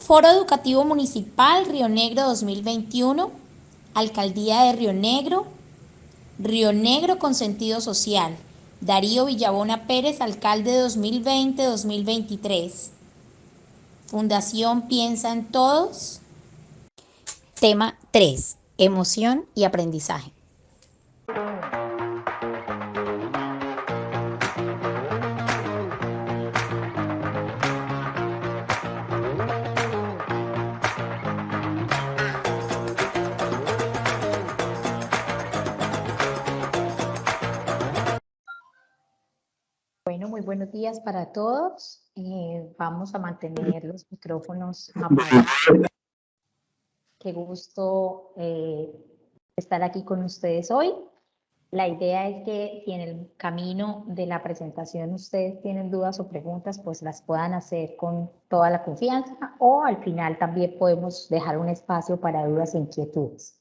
Foro Educativo Municipal Río Negro 2021, Alcaldía de Río Negro con sentido social. Darío Villabona Pérez, alcalde 2020-2023. Fundación Piensa en Todos. Tema 3. Emoción y aprendizaje. Bueno, muy buenos días para todos. Vamos a mantener los micrófonos apagados. Qué gusto estar aquí con ustedes hoy. La idea es que si en el camino de la presentación ustedes tienen dudas o preguntas, pues las puedan hacer con toda la confianza, o al final también podemos dejar un espacio para dudas e inquietudes.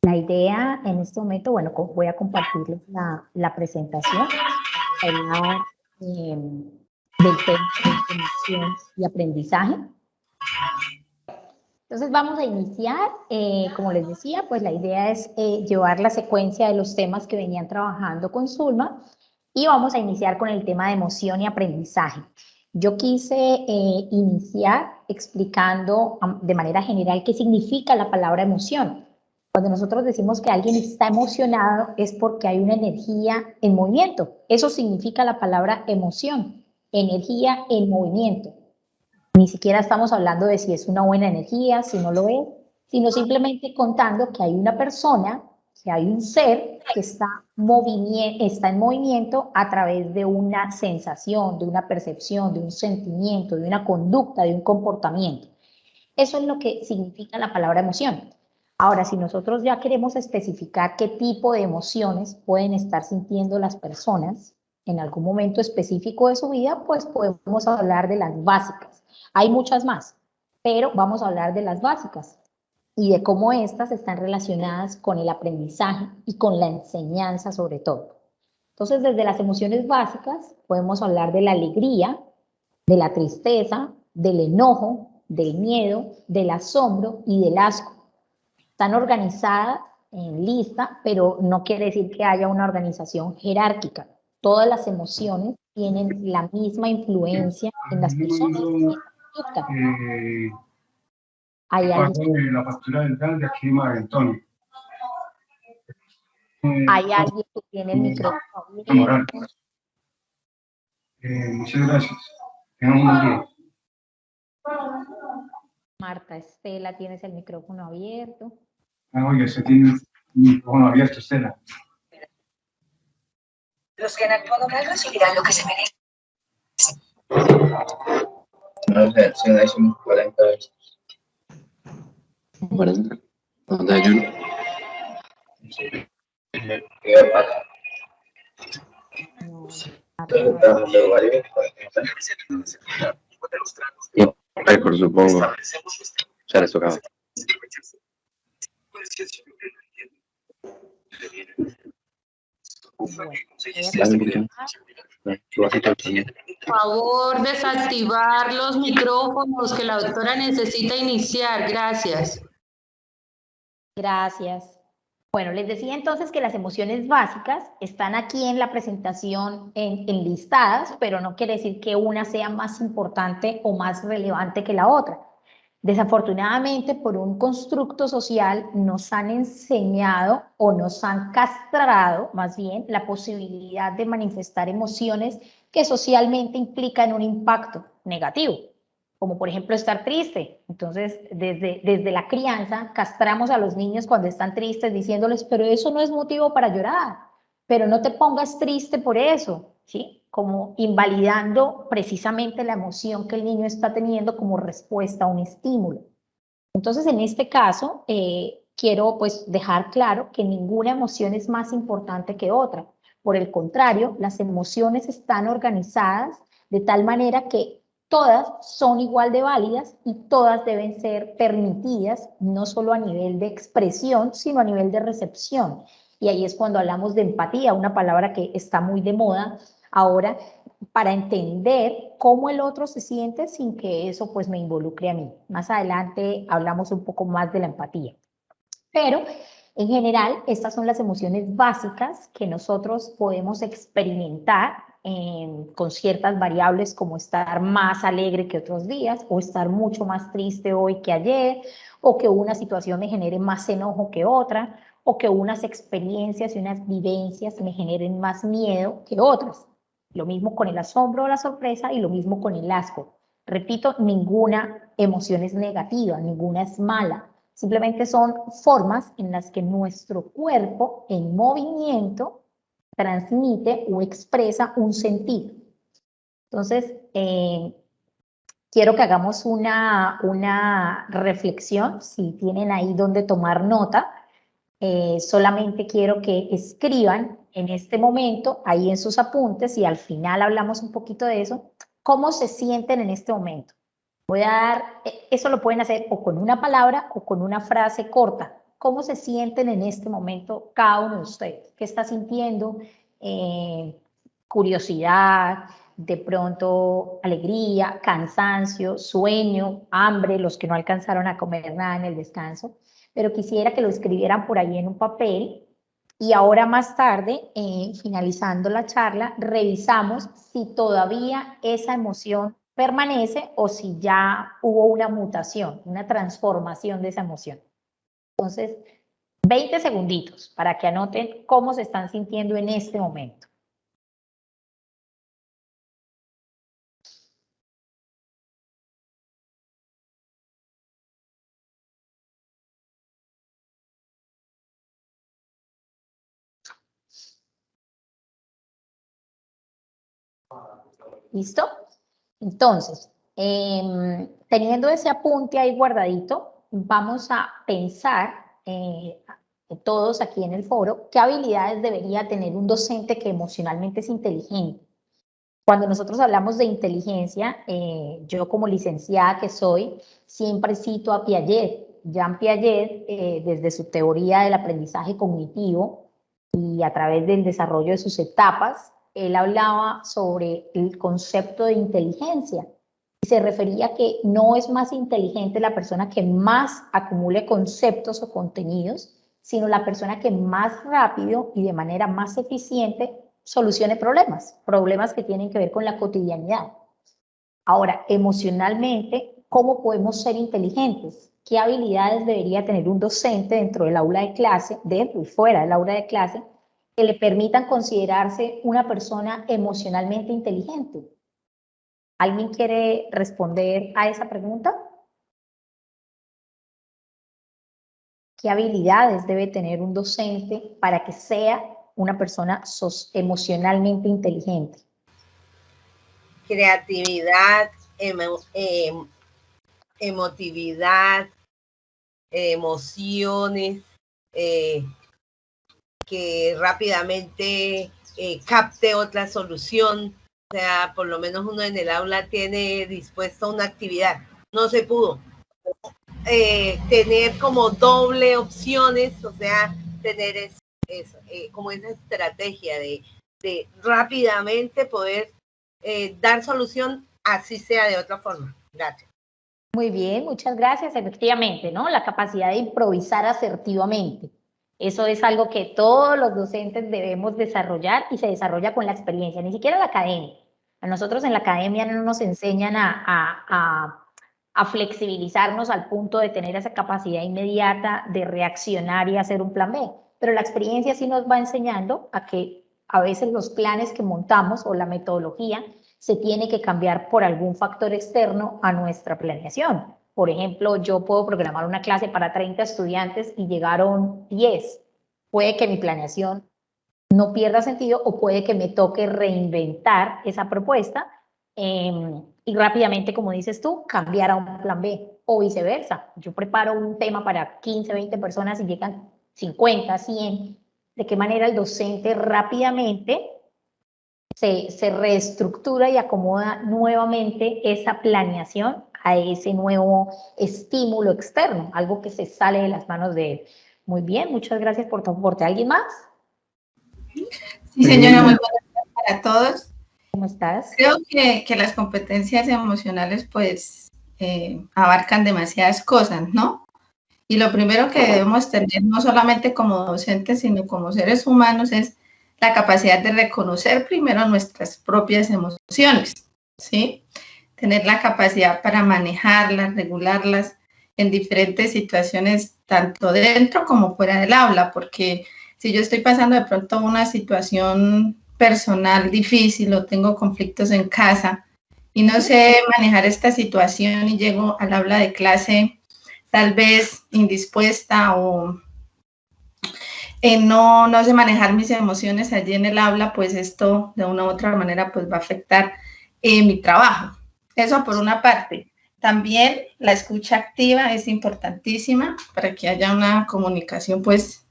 La idea en este momento, bueno, voy a compartirles la presentación. Hablar del tema de información y aprendizaje. Entonces vamos a iniciar, como les decía, pues la idea es llevar la secuencia de los temas que venían trabajando con Zulma, y vamos a iniciar con el tema de emoción y aprendizaje. Yo quise iniciar explicando de manera general qué significa la palabra emoción. Cuando nosotros decimos que alguien está emocionado es porque hay una energía en movimiento. Eso significa la palabra emoción, energía en movimiento. Ni siquiera estamos hablando de si es una buena energía, si no lo es, sino simplemente contando que hay una persona, que hay un ser que está en movimiento a través de una sensación, de una percepción, de un sentimiento, de una conducta, de un comportamiento. Eso es lo que significa la palabra emoción. Ahora, si nosotros ya queremos especificar qué tipo de emociones pueden estar sintiendo las personas en algún momento específico de su vida, pues podemos hablar de las básicas. Hay muchas más, pero vamos a hablar de las básicas y de cómo estas están relacionadas con el aprendizaje y con la enseñanza sobre todo. Entonces, desde las emociones básicas podemos hablar de la alegría, de la tristeza, del enojo, del miedo, del asombro y del asco. Están organizadas en lista, pero no quiere decir que haya una organización jerárquica. Todas las emociones tienen la misma influencia en las personas y en la conducta. ¿Hay alguien? La factura del gas de aquí, María Antonio. ¿Hay alguien que tiene el micrófono abierto? Muchas gracias. Tengan un buen día. Marta Estela, ¿tienes el micrófono abierto? Oye, usted tiene el micrófono abierto, Estela. Los que han actuado mal recibirán lo que se merecen. No sé, si no hicimos 40 veces. 40. ¿Dónde hay uno? ¿Qué va a pasar? Récord, supongo. Ya les tocaba. Por favor, desactivar los micrófonos que la doctora necesita iniciar. Gracias. Gracias. Bueno, les decía entonces que las emociones básicas están aquí en la presentación enlistadas, pero no quiere decir que una sea más importante o más relevante que la otra. Desafortunadamente, por un constructo social, nos han enseñado o nos han castrado, más bien, la posibilidad de manifestar emociones que socialmente implican un impacto negativo, como por ejemplo estar triste. Entonces, desde la crianza, castramos a los niños cuando están tristes, diciéndoles, pero eso no es motivo para llorar, pero no te pongas triste por eso, ¿sí? Como invalidando precisamente la emoción que el niño está teniendo como respuesta a un estímulo. Entonces, en este caso, quiero pues dejar claro que ninguna emoción es más importante que otra. Por el contrario, las emociones están organizadas de tal manera que todas son igual de válidas y todas deben ser permitidas, no solo a nivel de expresión, sino a nivel de recepción. Y ahí es cuando hablamos de empatía, una palabra que está muy de moda ahora, para entender cómo el otro se siente sin que eso pues me involucre a mí. Más adelante hablamos un poco más de la empatía. Pero en general, estas son las emociones básicas que nosotros podemos experimentar con ciertas variables como estar más alegre que otros días o estar mucho más triste hoy que ayer o que una situación me genere más enojo que otra o que unas experiencias y unas vivencias me generen más miedo que otras. Lo mismo con el asombro o la sorpresa y lo mismo con el asco. Repito, ninguna emoción es negativa, ninguna es mala. Simplemente son formas en las que nuestro cuerpo en movimiento transmite o expresa un sentir. Entonces, quiero que hagamos una reflexión, si tienen ahí donde tomar nota. Solamente quiero que escriban en este momento, ahí en sus apuntes, y al final hablamos un poquito de eso, cómo se sienten en este momento. Voy a dar, eso lo pueden hacer o con una palabra o con una frase corta. ¿Cómo se sienten en este momento cada uno de ustedes? ¿Qué está sintiendo? Curiosidad, de pronto alegría, cansancio, sueño, hambre, los que no alcanzaron a comer nada en el descanso. Pero quisiera que lo escribieran por ahí en un papel. Y ahora más tarde, finalizando la charla, revisamos si todavía esa emoción permanece o si ya hubo una mutación, una transformación de esa emoción. Entonces, 20 segunditos para que anoten cómo se están sintiendo en este momento. ¿Listo? Entonces, teniendo ese apunte ahí guardadito, vamos a pensar, todos aquí en el foro, qué habilidades debería tener un docente que emocionalmente es inteligente. Cuando nosotros hablamos de inteligencia, yo como licenciada que soy, siempre cito a Piaget. Jean Piaget, desde su teoría del aprendizaje cognitivo y a través del desarrollo de sus etapas, él hablaba sobre el concepto de inteligencia y se refería a que no es más inteligente la persona que más acumule conceptos o contenidos, sino la persona que más rápido y de manera más eficiente solucione problemas que tienen que ver con la cotidianidad. Ahora, emocionalmente, ¿cómo podemos ser inteligentes? ¿Qué habilidades debería tener un docente dentro del aula de clase, dentro y fuera del aula de clase, que le permitan considerarse una persona emocionalmente inteligente? ¿Alguien quiere responder a esa pregunta? ¿Qué habilidades debe tener un docente para que sea una persona emocionalmente inteligente? Creatividad, emotividad, emociones, que rápidamente capte otra solución. O sea, por lo menos uno en el aula tiene dispuesto una actividad, no se pudo. Tener como doble opciones, o sea, tener como esa estrategia de rápidamente poder dar solución, así sea de otra forma. Gracias. Muy bien, muchas gracias. Efectivamente, ¿no? La capacidad de improvisar asertivamente. Eso es algo que todos los docentes debemos desarrollar y se desarrolla con la experiencia, ni siquiera la academia. A nosotros en la academia no nos enseñan a flexibilizarnos al punto de tener esa capacidad inmediata de reaccionar y hacer un plan B. Pero la experiencia sí nos va enseñando a que a veces los planes que montamos o la metodología se tiene que cambiar por algún factor externo a nuestra planeación. Por ejemplo, yo puedo programar una clase para 30 estudiantes y llegaron 10. Puede que mi planeación no pierda sentido o puede que me toque reinventar esa propuesta y rápidamente, como dices tú, cambiar a un plan B o viceversa. Yo preparo un tema para 15, 20 personas y llegan 50, 100. ¿De qué manera el docente rápidamente se reestructura y acomoda nuevamente esa planeación a ese nuevo estímulo externo, algo que se sale de las manos de él? Muy bien, muchas gracias por tu aporte. ¿Alguien más? Sí, señora, muy buenas tardes para todos. ¿Cómo estás? Creo que las competencias emocionales pues abarcan demasiadas cosas, ¿no? Y lo primero que debemos tener, no solamente como docentes, sino como seres humanos, es la capacidad de reconocer primero nuestras propias emociones, ¿sí? Tener la capacidad para manejarlas, regularlas en diferentes situaciones, tanto dentro como fuera del aula, porque si yo estoy pasando de pronto una situación personal difícil o tengo conflictos en casa y no sé manejar esta situación y llego al aula de clase tal vez indispuesta o no sé manejar mis emociones allí en el aula, pues esto de una u otra manera pues va a afectar mi trabajo. Eso por una parte. También la escucha activa es importantísima para que haya una comunicación pues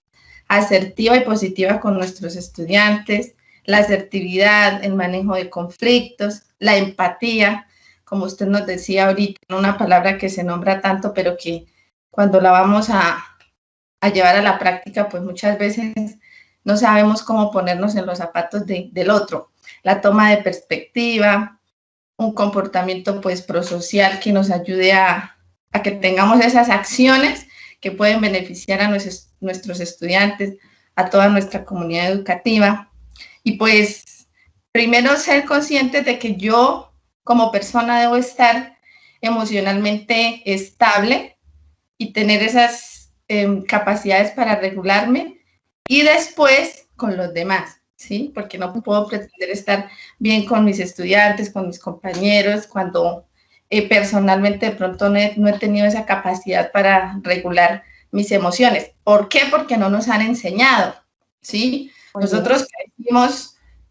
asertiva y positiva con nuestros estudiantes, la asertividad, el manejo de conflictos, la empatía, como usted nos decía ahorita, una palabra que se nombra tanto, pero que cuando la vamos a llevar a la práctica, pues muchas veces no sabemos cómo ponernos en los zapatos del otro. La toma de perspectiva, un comportamiento pues prosocial que nos ayude a que tengamos esas acciones que pueden beneficiar a nuestros estudiantes, a toda nuestra comunidad educativa. Y pues primero ser conscientes de que yo como persona debo estar emocionalmente estable y tener esas capacidades para regularme, y después con los demás, ¿sí? Porque no puedo pretender estar bien con mis estudiantes, con mis compañeros, cuando personalmente de pronto no he tenido esa capacidad para regular mis emociones. ¿Por qué? Porque no nos han enseñado, ¿sí? Nosotros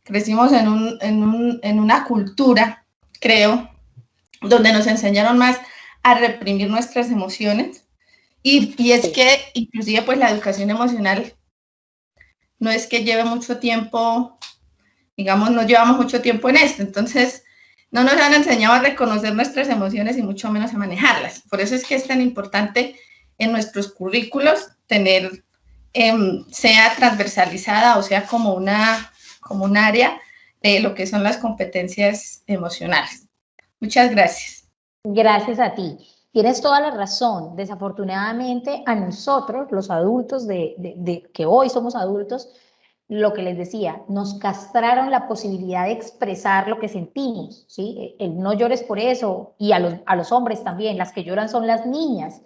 crecimos en una cultura, creo, donde nos enseñaron más a reprimir nuestras emociones, y es que inclusive pues la educación emocional no es que lleve mucho tiempo, digamos, no llevamos mucho tiempo en esto, entonces no nos han enseñado a reconocer nuestras emociones y mucho menos a manejarlas. Por eso es que es tan importante en nuestros currículos tener, sea transversalizada o sea como un área de lo que son las competencias emocionales. Muchas gracias. Gracias a ti. Tienes toda la razón. Desafortunadamente a nosotros, los adultos que hoy somos adultos, lo que les decía, nos castraron la posibilidad de expresar lo que sentimos, ¿sí? El no llores por eso, y a los hombres también, las que lloran son las niñas.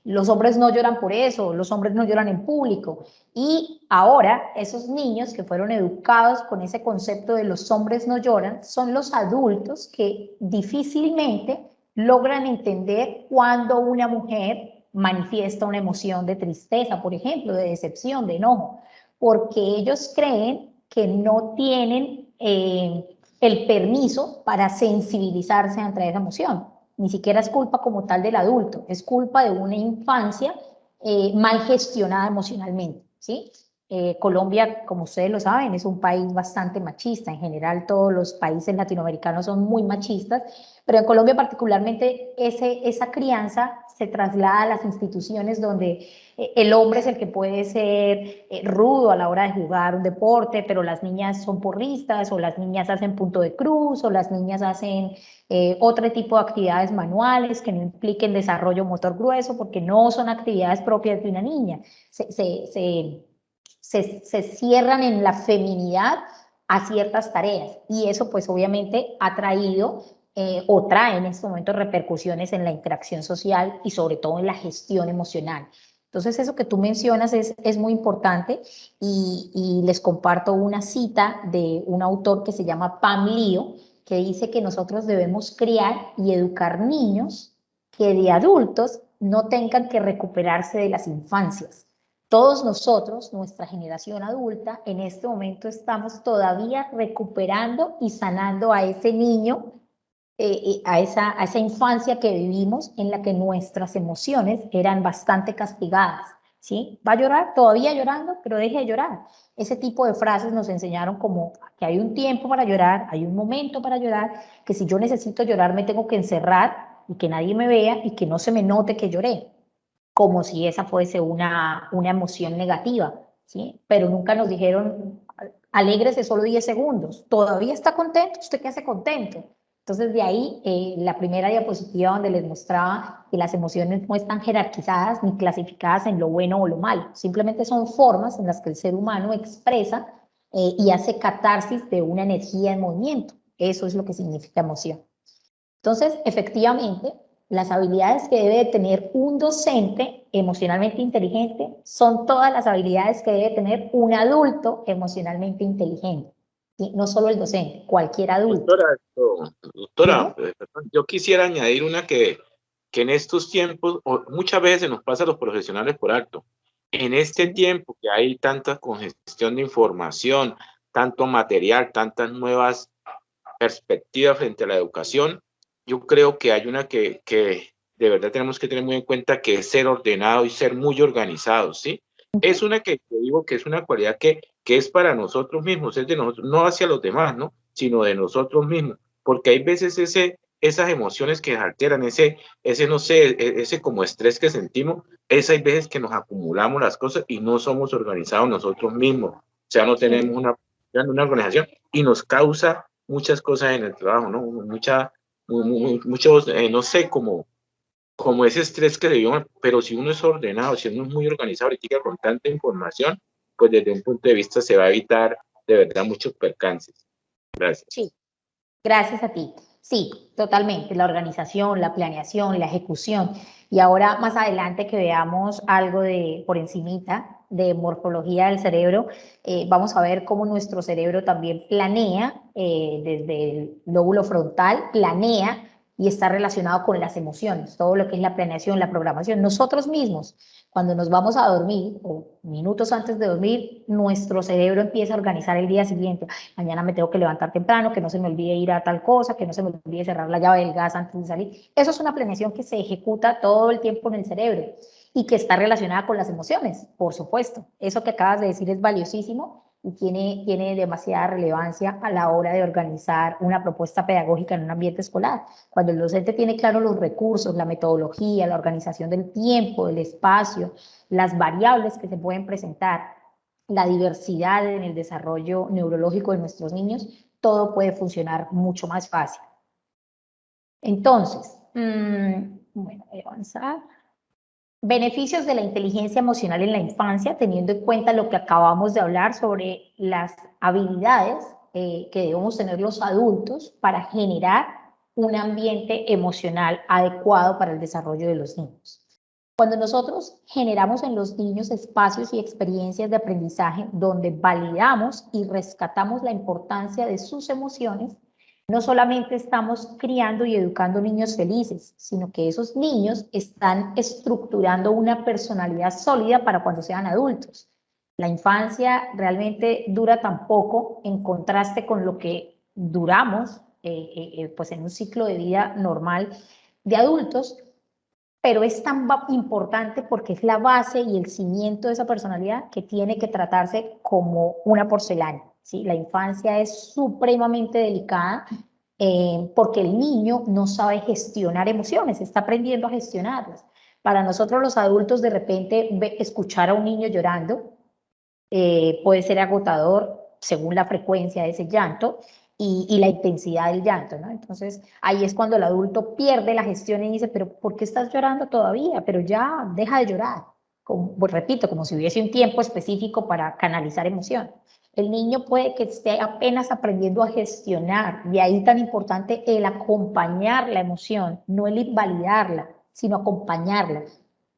Los hombres no lloran por eso, los hombres no lloran en público. Y ahora esos niños que fueron educados con ese concepto de los hombres no lloran, son los adultos que difícilmente logran entender cuando una mujer manifiesta una emoción de tristeza, por ejemplo, de decepción, de enojo, porque ellos creen que no tienen el permiso para sensibilizarse ante esa emoción. Ni siquiera es culpa como tal del adulto, es culpa de una infancia mal gestionada emocionalmente, ¿sí? Colombia, como ustedes lo saben, es un país bastante machista. En general, todos los países latinoamericanos son muy machistas, pero en Colombia particularmente esa crianza se traslada a las instituciones donde el hombre es el que puede ser rudo a la hora de jugar un deporte, pero las niñas son porristas, o las niñas hacen punto de cruz, o las niñas hacen otro tipo de actividades manuales que no impliquen desarrollo motor grueso, porque no son actividades propias de una niña. Se cierran en la feminidad a ciertas tareas, y eso pues obviamente ha traído o trae en este momento repercusiones en la interacción social y sobre todo en la gestión emocional. Entonces eso que tú mencionas es muy importante, y les comparto una cita de un autor que se llama Pam Leo, que dice que nosotros debemos criar y educar niños que de adultos no tengan que recuperarse de las infancias. Todos nosotros, nuestra generación adulta, en este momento estamos todavía recuperando y sanando a ese niño, a esa infancia que vivimos, en la que nuestras emociones eran bastante castigadas, ¿sí? Va a llorar, todavía llorando, pero deje de llorar. Ese tipo de frases nos enseñaron como que hay un tiempo para llorar, hay un momento para llorar, que si yo necesito llorar me tengo que encerrar y que nadie me vea y que no se me note que lloré, como si esa fuese una emoción negativa, ¿sí? Pero nunca nos dijeron alégrese solo 10 segundos. ¿Todavía está contento? ¿Usted qué hace contento? Entonces, de ahí, la primera diapositiva donde les mostraba que las emociones no están jerarquizadas ni clasificadas en lo bueno o lo malo. Simplemente son formas en las que el ser humano expresa y hace catarsis de una energía en movimiento. Eso es lo que significa emoción. Entonces, efectivamente, las habilidades que debe tener un docente emocionalmente inteligente son todas las habilidades que debe tener un adulto emocionalmente inteligente. ¿Sí? No solo el docente, cualquier adulto. Doctora, perdón, yo quisiera añadir una que en estos tiempos, muchas veces nos pasa a los profesionales por alto. En este tiempo que hay tanta congestión de información, tanto material, tantas nuevas perspectivas frente a la educación, yo creo que hay una que de verdad tenemos que tener muy en cuenta, que es ser ordenado y ser muy organizado, ¿sí? Es una que yo digo que es una cualidad que es para nosotros mismos, es de nosotros, no hacia los demás, ¿no? Sino de nosotros mismos, porque hay veces esas emociones que alteran, ese no sé, ese como estrés que sentimos, hay veces que nos acumulamos las cosas y no somos organizados nosotros mismos, o sea, no tenemos una organización y nos causa muchas cosas en el trabajo, ¿no? Muchos, no sé, como ese estrés que le dio, pero si uno es ordenado, si uno es muy organizado y llega con tanta información, pues desde un punto de vista se va a evitar de verdad muchos percances. Gracias. Sí, gracias a ti. Sí, totalmente, la organización, la planeación, la ejecución. Y ahora más adelante que veamos algo de por encimita de morfología del cerebro, vamos a ver cómo nuestro cerebro también planea desde el lóbulo frontal, planea y está relacionado con las emociones, todo lo que es la planeación, la programación. Nosotros mismos, cuando nos vamos a dormir o minutos antes de dormir, nuestro cerebro empieza a organizar el día siguiente. Mañana me tengo que levantar temprano, que no se me olvide ir a tal cosa, que no se me olvide cerrar la llave del gas antes de salir. Eso es una planeación que se ejecuta todo el tiempo en el cerebro y que está relacionada con las emociones, por supuesto. Eso que acabas de decir es valiosísimo y tiene demasiada relevancia a la hora de organizar una propuesta pedagógica en un ambiente escolar. Cuando el docente tiene claro los recursos, la metodología, la organización del tiempo, del espacio, las variables que se pueden presentar, la diversidad en el desarrollo neurológico de nuestros niños, todo puede funcionar mucho más fácil. Entonces, bueno, voy a avanzar. Beneficios de la inteligencia emocional en la infancia, teniendo en cuenta lo que acabamos de hablar sobre las habilidades que debemos tener los adultos para generar un ambiente emocional adecuado para el desarrollo de los niños. Cuando nosotros generamos en los niños espacios y experiencias de aprendizaje donde validamos y rescatamos la importancia de sus emociones, no solamente estamos criando y educando niños felices, sino que esos niños están estructurando una personalidad sólida para cuando sean adultos. La infancia realmente dura tan poco en contraste con lo que duramos pues en un ciclo de vida normal de adultos, pero es tan importante porque es la base y el cimiento de esa personalidad que tiene que tratarse como una porcelana. ¿Sí? La infancia es supremamente delicada porque el niño no sabe gestionar emociones, está aprendiendo a gestionarlas. Para nosotros los adultos, de repente, escuchar a un niño llorando puede ser agotador según la frecuencia de ese llanto y la intensidad del llanto, ¿no? Entonces, ahí es cuando el adulto pierde la gestión y dice, pero ¿por qué estás llorando todavía? Pero ya, deja de llorar. Pues repito, como si hubiese un tiempo específico para canalizar emoción. El niño puede que esté apenas aprendiendo a gestionar, de ahí tan importante el acompañar la emoción, no el invalidarla, sino acompañarla.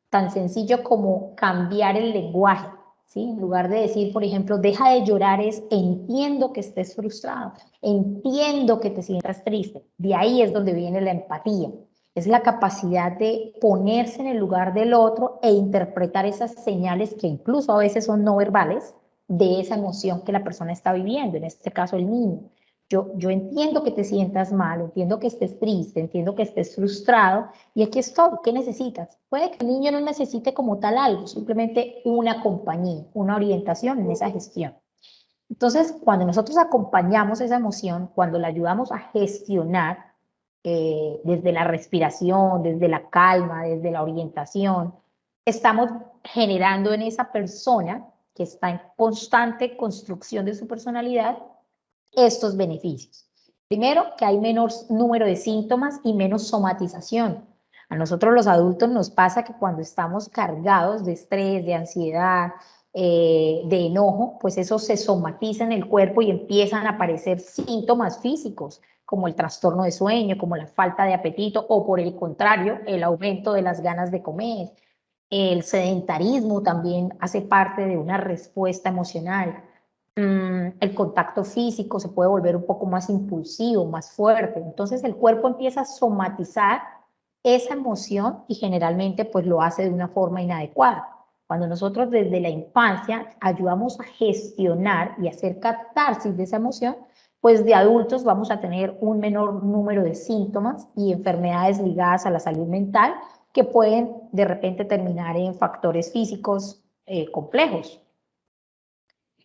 Tan sencillo como cambiar el lenguaje, ¿sí? En lugar de decir, por ejemplo, deja de llorar, es entiendo que estés frustrado, entiendo que te sientas triste. De ahí es donde viene la empatía. Es la capacidad de ponerse en el lugar del otro e interpretar esas señales que incluso a veces son no verbales, de esa emoción que la persona está viviendo, en este caso el niño. Yo entiendo que te sientas mal, entiendo que estés triste, entiendo que estés frustrado y aquí estoy, ¿qué necesitas? Puede que el niño no necesite como tal algo, simplemente una compañía, una orientación en esa gestión. Entonces, cuando nosotros acompañamos esa emoción, cuando la ayudamos a gestionar desde la respiración, desde la calma, desde la orientación, estamos generando en esa persona que está en constante construcción de su personalidad, estos beneficios. Primero, que hay menor número de síntomas y menos somatización. A nosotros los adultos nos pasa que cuando estamos cargados de estrés, de ansiedad, de enojo, pues eso se somatiza en el cuerpo y empiezan a aparecer síntomas físicos, como el trastorno de sueño, como la falta de apetito, o por el contrario, el aumento de las ganas de comer. El sedentarismo también hace parte de una respuesta emocional. El contacto físico se puede volver un poco más impulsivo, más fuerte. Entonces el cuerpo empieza a somatizar esa emoción y generalmente pues lo hace de una forma inadecuada. Cuando nosotros desde la infancia ayudamos a gestionar y hacer catarsis de esa emoción, pues de adultos vamos a tener un menor número de síntomas y enfermedades ligadas a la salud mental que pueden de repente terminar en factores físicos complejos.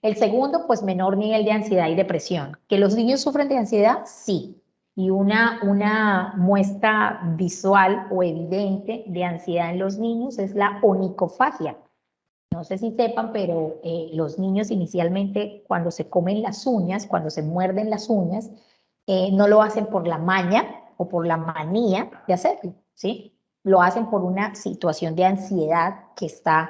El segundo, pues menor nivel de ansiedad y depresión. ¿Que los niños sufren de ansiedad? Sí. Y una muestra visual o evidente de ansiedad en los niños es la onicofagia. No sé si sepan, pero los niños inicialmente cuando se comen las uñas, cuando se muerden las uñas, no lo hacen por la maña o por la manía de hacerlo, ¿sí? Lo hacen por una situación de ansiedad que está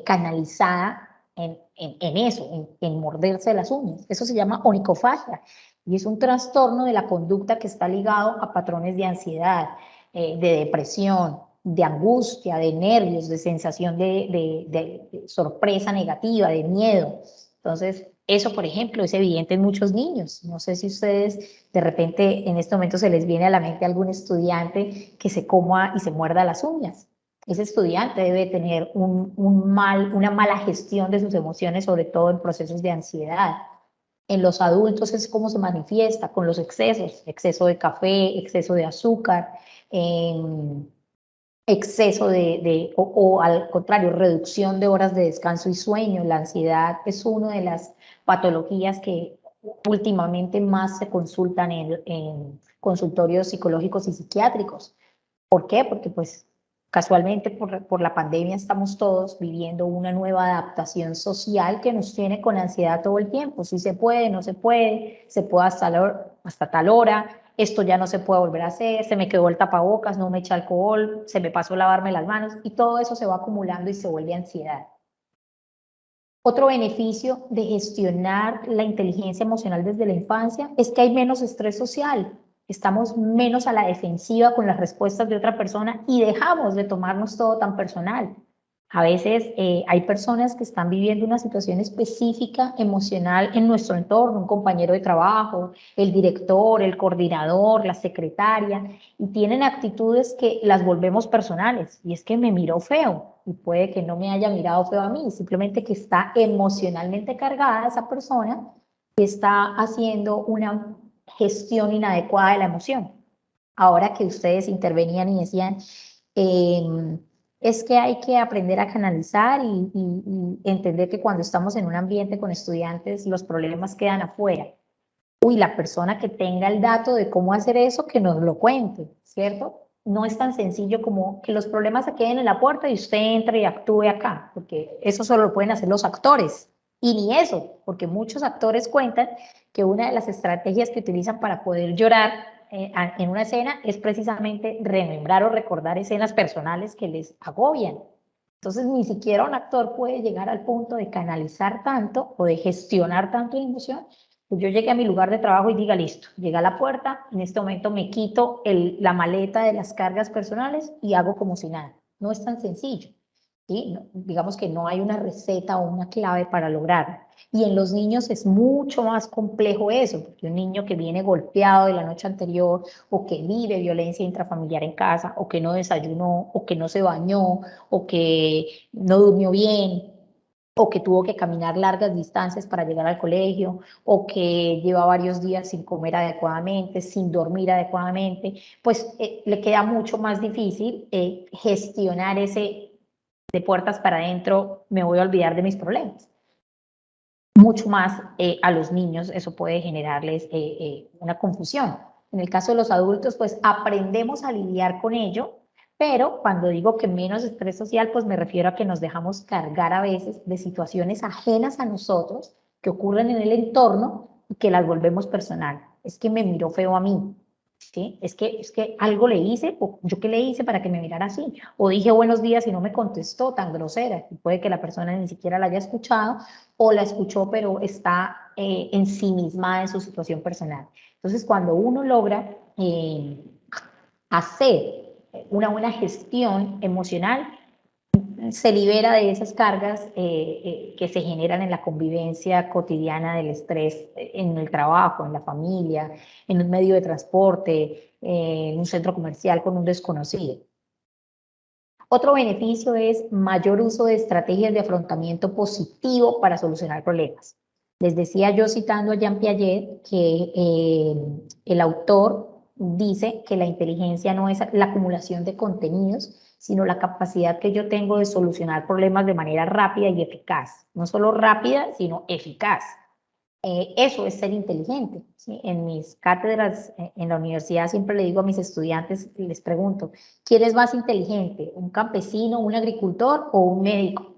canalizada en eso, en morderse las uñas. Eso se llama onicofagia y es un trastorno de la conducta que está ligado a patrones de ansiedad, de depresión, de angustia, de nervios, de sensación de sorpresa negativa, de miedo. Entonces, eso, por ejemplo, es evidente en muchos niños. No sé si ustedes de repente en este momento se les viene a la mente algún estudiante que se coma y se muerda las uñas. Ese estudiante debe tener una mala gestión de sus emociones, sobre todo en procesos de ansiedad. En los adultos es cómo se manifiesta con los excesos, exceso de café, exceso de azúcar, exceso o al contrario, reducción de horas de descanso y sueño. La ansiedad es una de las patologías que últimamente más se consultan en consultorios psicológicos y psiquiátricos. ¿Por qué? Porque pues casualmente por la pandemia estamos todos viviendo una nueva adaptación social que nos tiene con ansiedad todo el tiempo. Si se puede, no se puede, se puede hasta tal hora, esto ya no se puede volver a hacer, se me quedó el tapabocas, no me eché alcohol, se me pasó lavarme las manos y todo eso se va acumulando y se vuelve ansiedad. Otro beneficio de gestionar la inteligencia emocional desde la infancia es que hay menos estrés social. Estamos menos a la defensiva con las respuestas de otra persona y dejamos de tomarnos todo tan personal. A veces hay personas que están viviendo una situación específica emocional en nuestro entorno, un compañero de trabajo, el director, el coordinador, la secretaria, y tienen actitudes que las volvemos personales. Y es que me miró feo, y puede que no me haya mirado feo a mí, simplemente que está emocionalmente cargada esa persona que está haciendo una gestión inadecuada de la emoción. Ahora que ustedes intervenían y decían, es que hay que aprender a canalizar y entender que cuando estamos en un ambiente con estudiantes, los problemas quedan afuera. Uy, la persona que tenga el dato de cómo hacer eso, que nos lo cuente, ¿cierto? No es tan sencillo como que los problemas se queden en la puerta y usted entre y actúe acá, porque eso solo lo pueden hacer los actores. Y ni eso, porque muchos actores cuentan que una de las estrategias que utilizan para poder llorar en una escena es precisamente remembrar o recordar escenas personales que les agobian. Entonces, ni siquiera un actor puede llegar al punto de canalizar tanto o de gestionar tanto la emoción. Pues yo llegué a mi lugar de trabajo y diga, listo, llegué a la puerta, en este momento me quito la maleta de las cargas personales y hago como si nada. No es tan sencillo. ¿Sí? No, digamos que no hay una receta o una clave para lograrlo. Y en los niños es mucho más complejo eso, porque un niño que viene golpeado de la noche anterior, o que vive violencia intrafamiliar en casa, o que no desayunó, o que no se bañó, o que no durmió bien, o que tuvo que caminar largas distancias para llegar al colegio, o que lleva varios días sin comer adecuadamente, sin dormir adecuadamente, pues le queda mucho más difícil gestionar ese de puertas para adentro, me voy a olvidar de mis problemas. Mucho más a los niños eso puede generarles una confusión. En el caso de los adultos, pues aprendemos a lidiar con ello, Pero cuando digo que menos estrés social, pues me refiero a que nos dejamos cargar a veces de situaciones ajenas a nosotros que ocurren en el entorno y que las volvemos personal. Es que me miró feo a mí, ¿sí? Es que algo le hice, o yo qué le hice para que me mirara así, o dije buenos días y no me contestó, tan grosera, y puede que la persona ni siquiera la haya escuchado, o la escuchó pero está ensimismada en su situación personal. Entonces, cuando uno logra hacer una buena gestión emocional, se libera de esas cargas que se generan en la convivencia cotidiana del estrés en el trabajo, en la familia, en un medio de transporte, en un centro comercial con un desconocido. Otro beneficio es mayor uso de estrategias de afrontamiento positivo para solucionar problemas. Les decía yo citando a Jean Piaget que el autor dice que la inteligencia no es la acumulación de contenidos, sino la capacidad que yo tengo de solucionar problemas de manera rápida y eficaz. No solo rápida, sino eficaz. Eso es ser inteligente, ¿sí? En mis cátedras en la universidad siempre le digo a mis estudiantes, les pregunto, ¿quién es más inteligente? ¿Un campesino, un agricultor o un médico?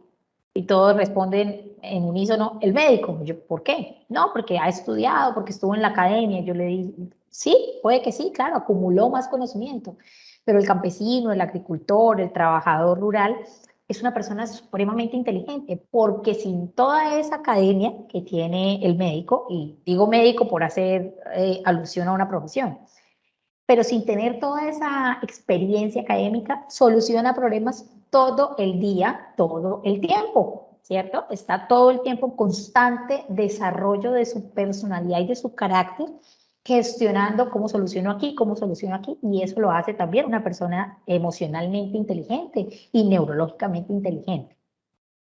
Y todos responden en unísono, el médico. Yo, ¿por qué? No, porque ha estudiado, porque estuvo en la academia. Yo le digo, sí, puede que sí, claro, acumuló más conocimiento. Pero el campesino, el agricultor, el trabajador rural, es una persona supremamente inteligente, porque sin toda esa academia que tiene el médico, y digo médico por hacer alusión a una profesión, pero sin tener toda esa experiencia académica, soluciona problemas todo el día, todo el tiempo, ¿cierto? Está todo el tiempo en constante desarrollo de su personalidad y de su carácter, gestionando cómo soluciono aquí, y eso lo hace también una persona emocionalmente inteligente y neurológicamente inteligente.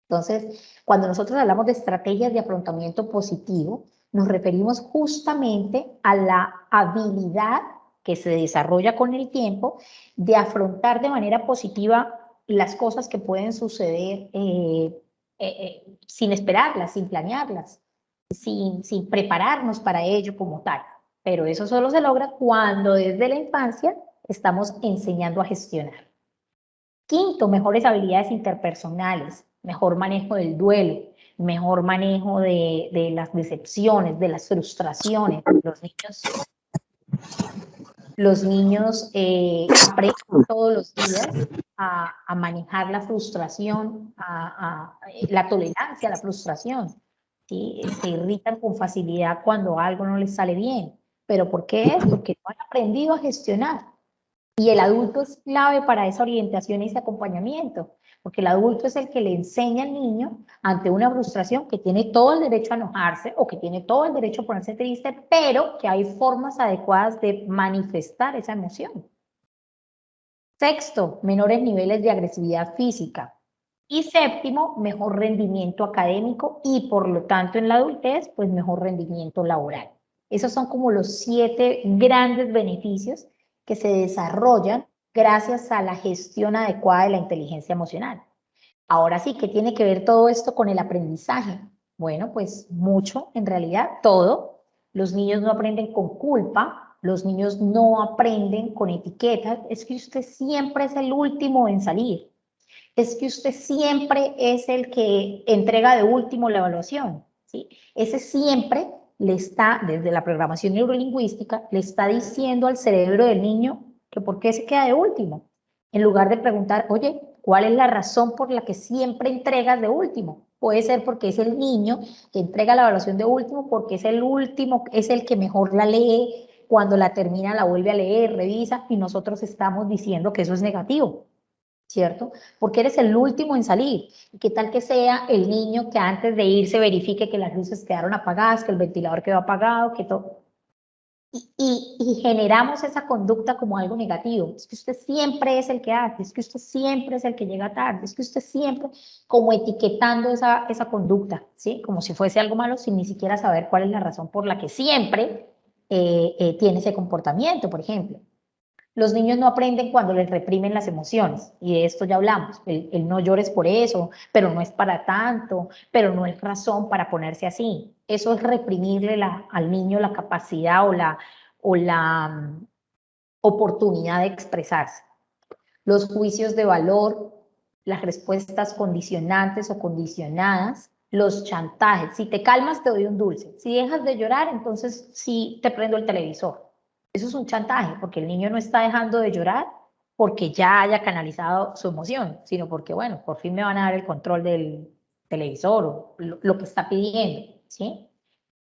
Entonces, cuando nosotros hablamos de estrategias de afrontamiento positivo, nos referimos justamente a la habilidad que se desarrolla con el tiempo de afrontar de manera positiva las cosas que pueden suceder sin esperarlas, sin planearlas, sin prepararnos para ello como tal. Pero eso solo se logra cuando desde la infancia estamos enseñando a gestionar. Quinto, mejores habilidades interpersonales, mejor manejo del duelo, mejor manejo de las decepciones, de las frustraciones. Los niños aprenden todos los días a manejar la frustración, la tolerancia a la frustración. ¿Sí? Se irritan con facilidad cuando algo no les sale bien. ¿Pero por qué es? Porque no han aprendido a gestionar. Y el adulto es clave para esa orientación y ese acompañamiento, porque el adulto es el que le enseña al niño ante una frustración que tiene todo el derecho a enojarse o que tiene todo el derecho a ponerse triste, pero que hay formas adecuadas de manifestar esa emoción. Sexto, menores niveles de agresividad física. Y séptimo, mejor rendimiento académico y por lo tanto en la adultez, pues mejor rendimiento laboral. Esos son como los 7 grandes beneficios que se desarrollan gracias a la gestión adecuada de la inteligencia emocional. Ahora sí, ¿qué tiene que ver todo esto con el aprendizaje? Bueno, pues mucho, en realidad, todo. Los niños no aprenden con culpa, los niños no aprenden con etiquetas. Es que usted siempre es el último en salir. Es que usted siempre es el que entrega de último la evaluación, ¿sí? Ese siempre le está, desde la programación neurolingüística, le está diciendo al cerebro del niño que por qué se queda de último, en lugar de preguntar, oye, ¿cuál es la razón por la que siempre entregas de último? Puede ser porque es el niño que entrega la evaluación de último, porque es el último, es el que mejor la lee, cuando la termina la vuelve a leer, revisa, y nosotros estamos diciendo que eso es negativo, ¿cierto? Porque eres el último en salir. ¿Qué tal que sea el niño que antes de irse verifique que las luces quedaron apagadas, que el ventilador quedó apagado, que todo? Y generamos esa conducta como algo negativo. Es que usted siempre es el que hace, es que usted siempre es el que llega tarde, es que usted siempre, como etiquetando esa conducta, ¿sí? Como si fuese algo malo sin ni siquiera saber cuál es la razón por la que siempre tiene ese comportamiento, por ejemplo. Los niños no aprenden cuando les reprimen las emociones, y de esto ya hablamos, el no llores por eso, pero no es para tanto, pero no es razón para ponerse así. Eso es reprimirle al niño la capacidad o la oportunidad de expresarse. los juicios de valor, las respuestas condicionantes o condicionadas, los chantajes. Si te calmas, te doy un dulce. Si dejas de llorar, entonces sí te prendo el televisor. Eso es un chantaje, porque el niño no está dejando de llorar porque ya haya canalizado su emoción, sino porque, bueno, por fin me van a dar el control del televisor o lo que está pidiendo, ¿sí?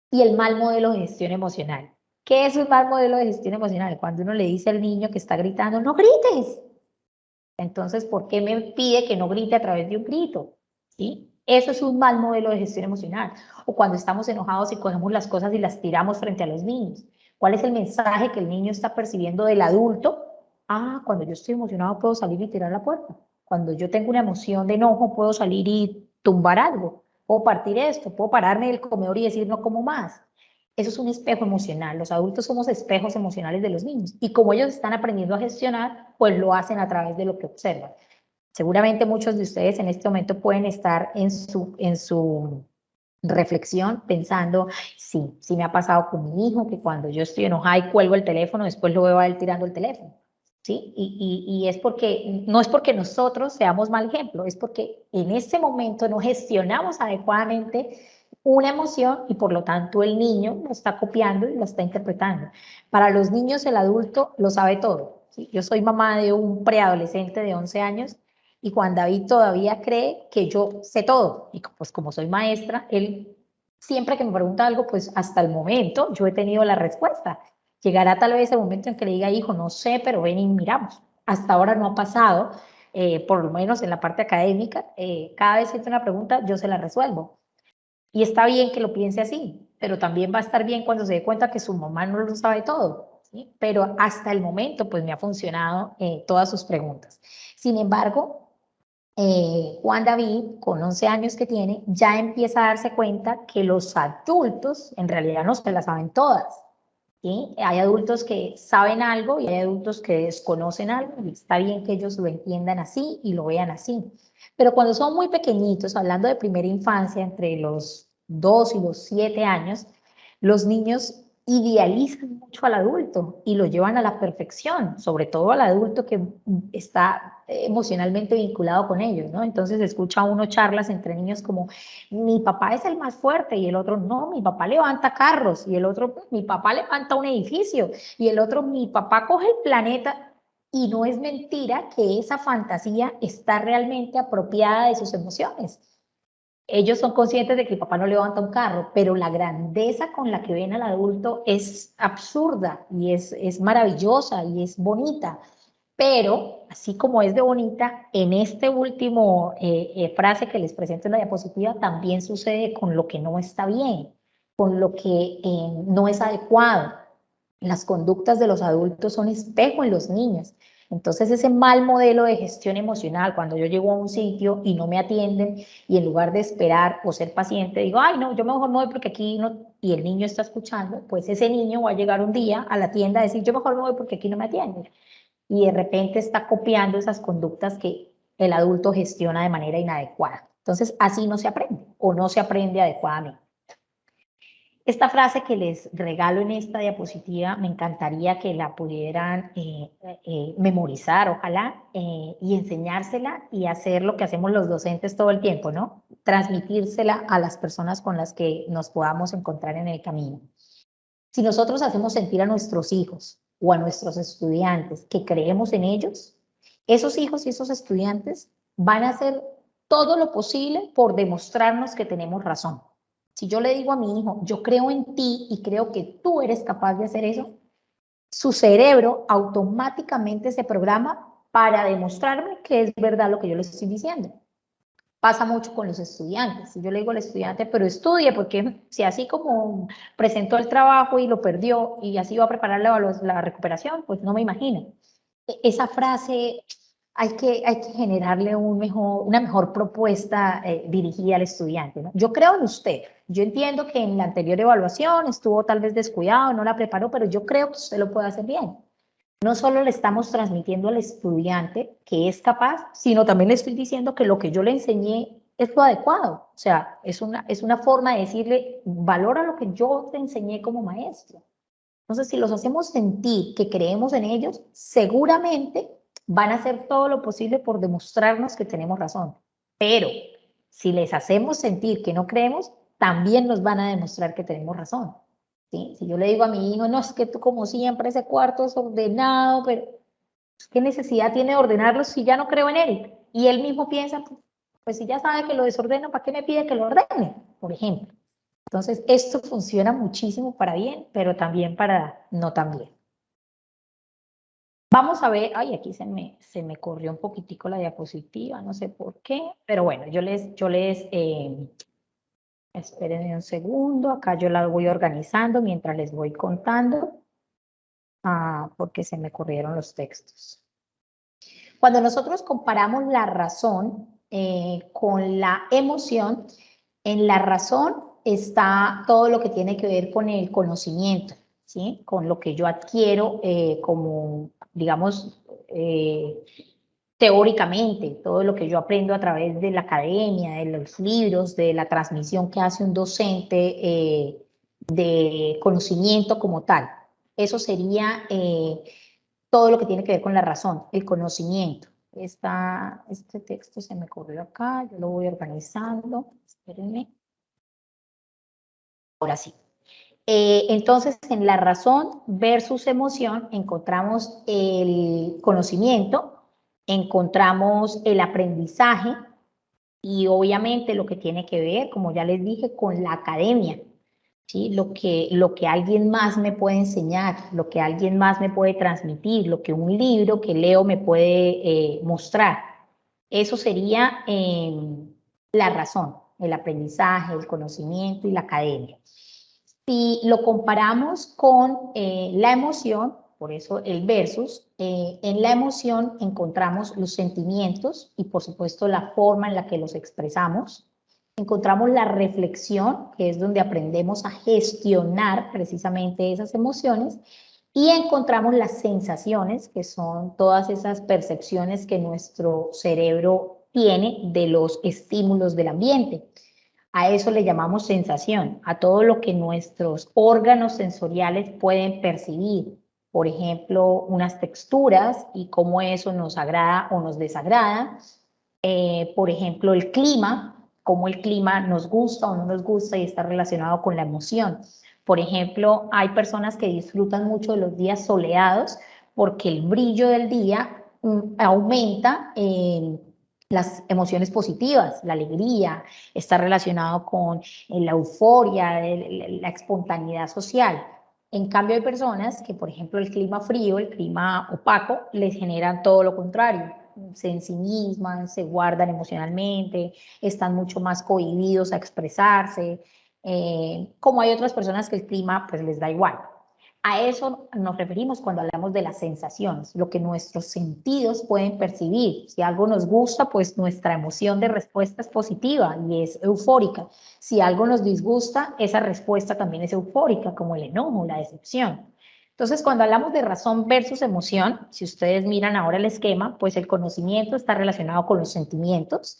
Y el mal modelo de gestión emocional. ¿Qué es un mal modelo de gestión emocional? Cuando uno le dice al niño que está gritando, no grites. Entonces, ¿por qué me pide que no grite a través de un grito? ¿Sí? Eso es un mal modelo de gestión emocional. O cuando estamos enojados y cogemos las cosas y las tiramos frente a los niños. ¿Cuál es el mensaje que el niño está percibiendo del adulto? Ah, cuando yo estoy emocionado puedo salir y tirar la puerta. Cuando yo tengo una emoción de enojo puedo salir y tumbar algo. Puedo partir esto, puedo pararme del comedor y decir no como más. Eso es un espejo emocional. Los adultos somos espejos emocionales de los niños. Y como ellos están aprendiendo a gestionar, pues lo hacen a través de lo que observan. Seguramente muchos de ustedes en este momento pueden estar en su reflexión pensando, sí, sí me ha pasado con mi hijo, que cuando yo estoy enojada y cuelgo el teléfono, después lo veo a él tirando el teléfono. ¿Sí? Y es porque, no es porque nosotros seamos mal ejemplo, es porque en ese momento no gestionamos adecuadamente una emoción y por lo tanto el niño lo está copiando y lo está interpretando. Para los niños el adulto lo sabe todo. ¿Sí? Yo soy mamá de un preadolescente de 11 años y Juan David todavía cree que yo sé todo. Y pues como soy maestra, él siempre que me pregunta algo, pues hasta el momento yo he tenido la respuesta. Llegará tal vez el momento en que le diga, hijo, no sé, pero ven y miramos. Hasta ahora no ha pasado, por lo menos en la parte académica, cada vez que hay una pregunta, yo se la resuelvo. Y está bien que lo piense así, pero también va a estar bien cuando se dé cuenta que su mamá no lo sabe todo, ¿sí? Pero hasta el momento, pues me ha funcionado todas sus preguntas. Sin embargo, Juan David, con 11 años que tiene, ya empieza a darse cuenta que los adultos en realidad no se las saben todas. ¿Sí? Hay adultos que saben algo y hay adultos que desconocen algo y está bien que ellos lo entiendan así y lo vean así. Pero cuando son muy pequeñitos, hablando de primera infancia, entre los 2 y los 7 años, los niños idealizan mucho al adulto y lo llevan a la perfección, sobre todo al adulto que está emocionalmente vinculado con ellos, ¿no? Entonces escucha uno charlas entre niños como, mi papá es el más fuerte y el otro, no, mi papá levanta carros y el otro, mi papá levanta un edificio y el otro, mi papá coge el planeta. Y no es mentira que esa fantasía está realmente apropiada de sus emociones. Ellos son conscientes de que el papá no levanta un carro, pero la grandeza con la que ven al adulto es absurda y es maravillosa y es bonita. Pero, así como es de bonita, en este último frase que les presento en la diapositiva, también sucede con lo que no está bien, con lo que no es adecuado. Las conductas de los adultos son espejo en los niños. Entonces, ese mal modelo de gestión emocional, cuando yo llego a un sitio y no me atienden y en lugar de esperar o ser paciente, digo, ay, no, yo mejor no voy porque aquí no, y el niño está escuchando, pues ese niño va a llegar un día a la tienda a decir, yo mejor no voy porque aquí no me atienden. Y de repente está copiando esas conductas que el adulto gestiona de manera inadecuada. Entonces, así no se aprende o no se aprende adecuadamente. Esta frase que les regalo en esta diapositiva, me encantaría que la pudieran memorizar, ojalá, y enseñársela y hacer lo que hacemos los docentes todo el tiempo, ¿no? Transmitírsela a las personas con las que nos podamos encontrar en el camino. Si nosotros hacemos sentir a nuestros hijos o a nuestros estudiantes que creemos en ellos, esos hijos y esos estudiantes van a hacer todo lo posible por demostrarnos que tenemos razón. Si yo le digo a mi hijo, yo creo en ti y creo que tú eres capaz de hacer eso, su cerebro automáticamente se programa para demostrarme que es verdad lo que yo le estoy diciendo. Pasa mucho con los estudiantes. Si yo le digo al estudiante, pero estudie, porque si así como presentó el trabajo y lo perdió y así va a preparar la recuperación, pues no me imagino. Esa frase hay que generarle una mejor propuesta dirigida al estudiante, ¿no? Yo creo en usted. Yo entiendo que en la anterior evaluación estuvo tal vez descuidado, no la preparó, pero yo creo que usted lo puede hacer bien. No solo le estamos transmitiendo al estudiante que es capaz, sino también le estoy diciendo que lo que yo le enseñé es lo adecuado. O sea, es una forma de decirle, valora lo que yo te enseñé como maestro. Entonces, si los hacemos sentir que creemos en ellos, seguramente van a hacer todo lo posible por demostrarnos que tenemos razón. Pero si les hacemos sentir que no creemos, también nos van a demostrar que tenemos razón. ¿Sí? Si yo le digo a mi hijo, no, es que tú como siempre ese cuarto es ordenado, pero ¿qué necesidad tiene de ordenarlo si ya no creo en él? Y él mismo piensa, pues si ya sabe que lo desordeno, ¿para qué me pide que lo ordene? Por ejemplo. Entonces, esto funciona muchísimo para bien, pero también para no tan bien. Vamos a ver, ay, aquí se me corrió un poquitico la diapositiva, no sé por qué, pero bueno, espérenme un segundo, acá yo la voy organizando mientras les voy contando, porque se me corrieron los textos. Cuando nosotros comparamos la razón con la emoción, en la razón está todo lo que tiene que ver con el conocimiento, ¿sí? Con lo que yo adquiero como, digamos, teóricamente, todo lo que yo aprendo a través de la academia, de los libros, de la transmisión que hace un docente de conocimiento como tal. Eso sería todo lo que tiene que ver con la razón, el conocimiento. Este texto se me corrió acá, yo lo voy organizando, espérenme. Ahora sí. Entonces, en la razón versus emoción encontramos el conocimiento, encontramos el aprendizaje y obviamente lo que tiene que ver, como ya les dije, con la academia, ¿sí? Lo que alguien más me puede enseñar, lo que alguien más me puede transmitir, lo que un libro que leo me puede mostrar. Eso sería la razón, el aprendizaje, el conocimiento y la academia. Si lo comparamos con la emoción, por eso el versus, en la emoción encontramos los sentimientos y por supuesto la forma en la que los expresamos. Encontramos la reflexión, que es donde aprendemos a gestionar precisamente esas emociones. Y encontramos las sensaciones, que son todas esas percepciones que nuestro cerebro tiene de los estímulos del ambiente. A eso le llamamos sensación, a todo lo que nuestros órganos sensoriales pueden percibir. Por ejemplo, unas texturas y cómo eso nos agrada o nos desagrada. Por ejemplo, el clima, cómo el clima nos gusta o no nos gusta y está relacionado con la emoción. Por ejemplo, hay personas que disfrutan mucho de los días soleados porque el brillo del día aumenta las emociones positivas, la alegría, está relacionado con la euforia, la espontaneidad social. En cambio, hay personas que, por ejemplo, el clima frío, el clima opaco, les generan todo lo contrario. Se ensimisman, se guardan emocionalmente, están mucho más cohibidos a expresarse, como hay otras personas que el clima pues les da igual. A eso nos referimos cuando hablamos de las sensaciones, lo que nuestros sentidos pueden percibir. Si algo nos gusta, pues nuestra emoción de respuesta es positiva y es eufórica. Si algo nos disgusta, esa respuesta también es eufórica, como el enojo, la decepción. Entonces, cuando hablamos de razón versus emoción, si ustedes miran ahora el esquema, pues el conocimiento está relacionado con los sentimientos,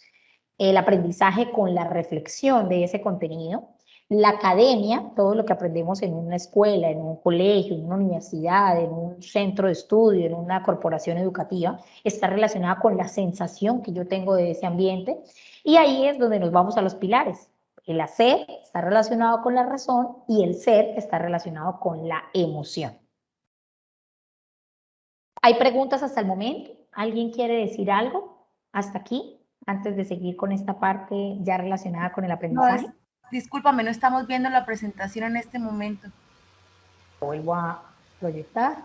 el aprendizaje con la reflexión de ese contenido, la academia, todo lo que aprendemos en una escuela, en un colegio, en una universidad, en un centro de estudio, en una corporación educativa, está relacionada con la sensación que yo tengo de ese ambiente. Y ahí es donde nos vamos a los pilares. El hacer está relacionado con la razón y el ser está relacionado con la emoción. ¿Hay preguntas hasta el momento? ¿Alguien quiere decir algo hasta aquí, antes de seguir con esta parte ya relacionada con el aprendizaje? No, discúlpame, no estamos viendo la presentación en este momento. Vuelvo a proyectar.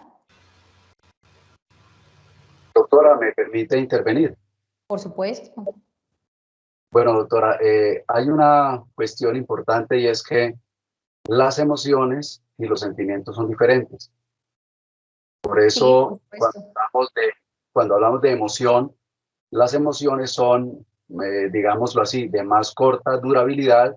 Doctora, ¿me permite intervenir? Por supuesto. Bueno, doctora, hay una cuestión importante y es que las emociones y los sentimientos son diferentes. Por eso, sí, cuando hablamos de emoción, las emociones son, digámoslo así, de más corta durabilidad.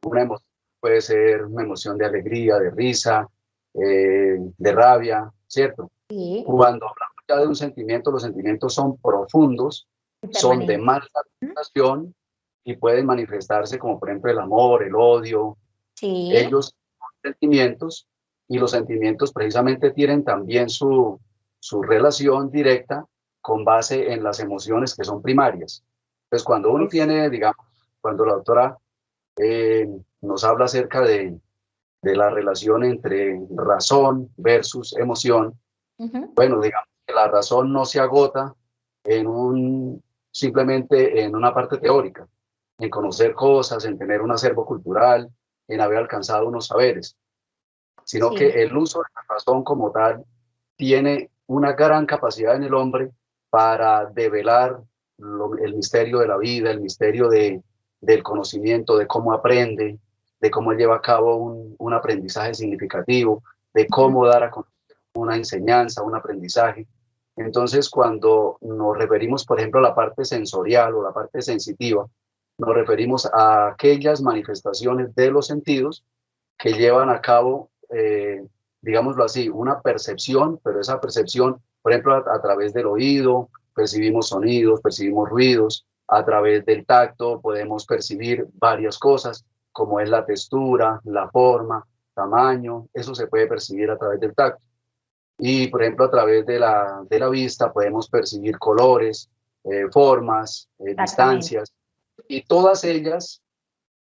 Una emoción puede ser una emoción de alegría, de risa, de rabia, ¿cierto? Sí. Cuando hablamos ya de un sentimiento, los sentimientos son profundos, son de más duración y pueden manifestarse como por ejemplo el amor, el odio. Sí. Ellos son sentimientos y los sentimientos precisamente tienen también su relación directa con base en las emociones que son primarias. Entonces, cuando uno tiene, digamos, cuando la doctora nos habla acerca de la relación entre razón versus emoción, bueno, digamos que la razón no se agota simplemente en una parte teórica, en conocer cosas, en tener un acervo cultural, en haber alcanzado unos saberes, sino que el uso de la razón como tal tiene una gran capacidad en el hombre para develar el misterio de la vida, el misterio del conocimiento, de cómo aprende, de cómo lleva a cabo un aprendizaje significativo, de cómo dar a conocer una enseñanza, un aprendizaje. Entonces, cuando nos referimos, por ejemplo, a la parte sensorial o la parte sensitiva, nos referimos a aquellas manifestaciones de los sentidos que llevan a cabo, digámoslo así, una percepción, pero esa percepción, por ejemplo, a través del oído, percibimos sonidos, percibimos ruidos, a través del tacto podemos percibir varias cosas, como es la textura, la forma, tamaño, eso se puede percibir a través del tacto. Y, por ejemplo, a través de la vista podemos percibir colores, formas, distancias, y todas ellas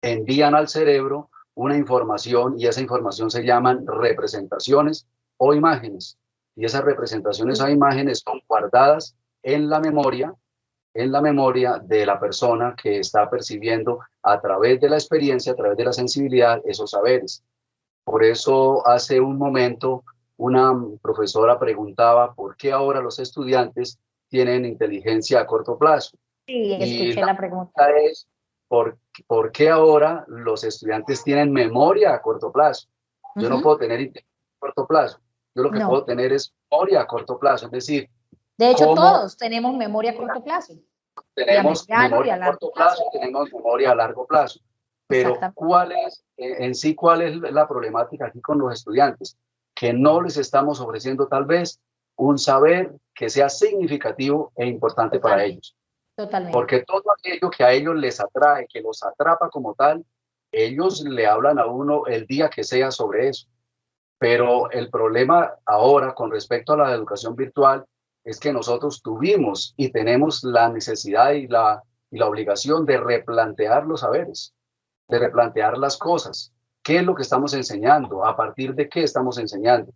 envían al cerebro una información, y esa información se llaman representaciones o imágenes. Y esas representaciones o imágenes son guardadas en la memoria de la persona que está percibiendo a través de la experiencia, a través de la sensibilidad, esos saberes. Por eso hace un momento una profesora preguntaba por qué ahora los estudiantes tienen inteligencia a corto plazo. Sí, escuché la pregunta. Es ¿por qué ahora los estudiantes tienen memoria a corto plazo? Yo no puedo tener inteligencia a corto plazo. Yo lo que puedo tener es memoria a corto plazo. Es decir, de hecho, todos tenemos memoria a corto plazo. Tenemos memoria a corto plazo y tenemos memoria a largo plazo. Pero ¿cuál es la problemática aquí con los estudiantes? Que no les estamos ofreciendo tal vez un saber que sea significativo e importante para ellos. Totalmente. Porque todo aquello que a ellos les atrae, que los atrapa como tal, ellos le hablan a uno el día que sea sobre eso. Pero el problema ahora con respecto a la educación virtual es que nosotros tuvimos y tenemos la necesidad y la obligación de replantear los saberes, de replantear las cosas. ¿Qué es lo que estamos enseñando? ¿A partir de qué estamos enseñando?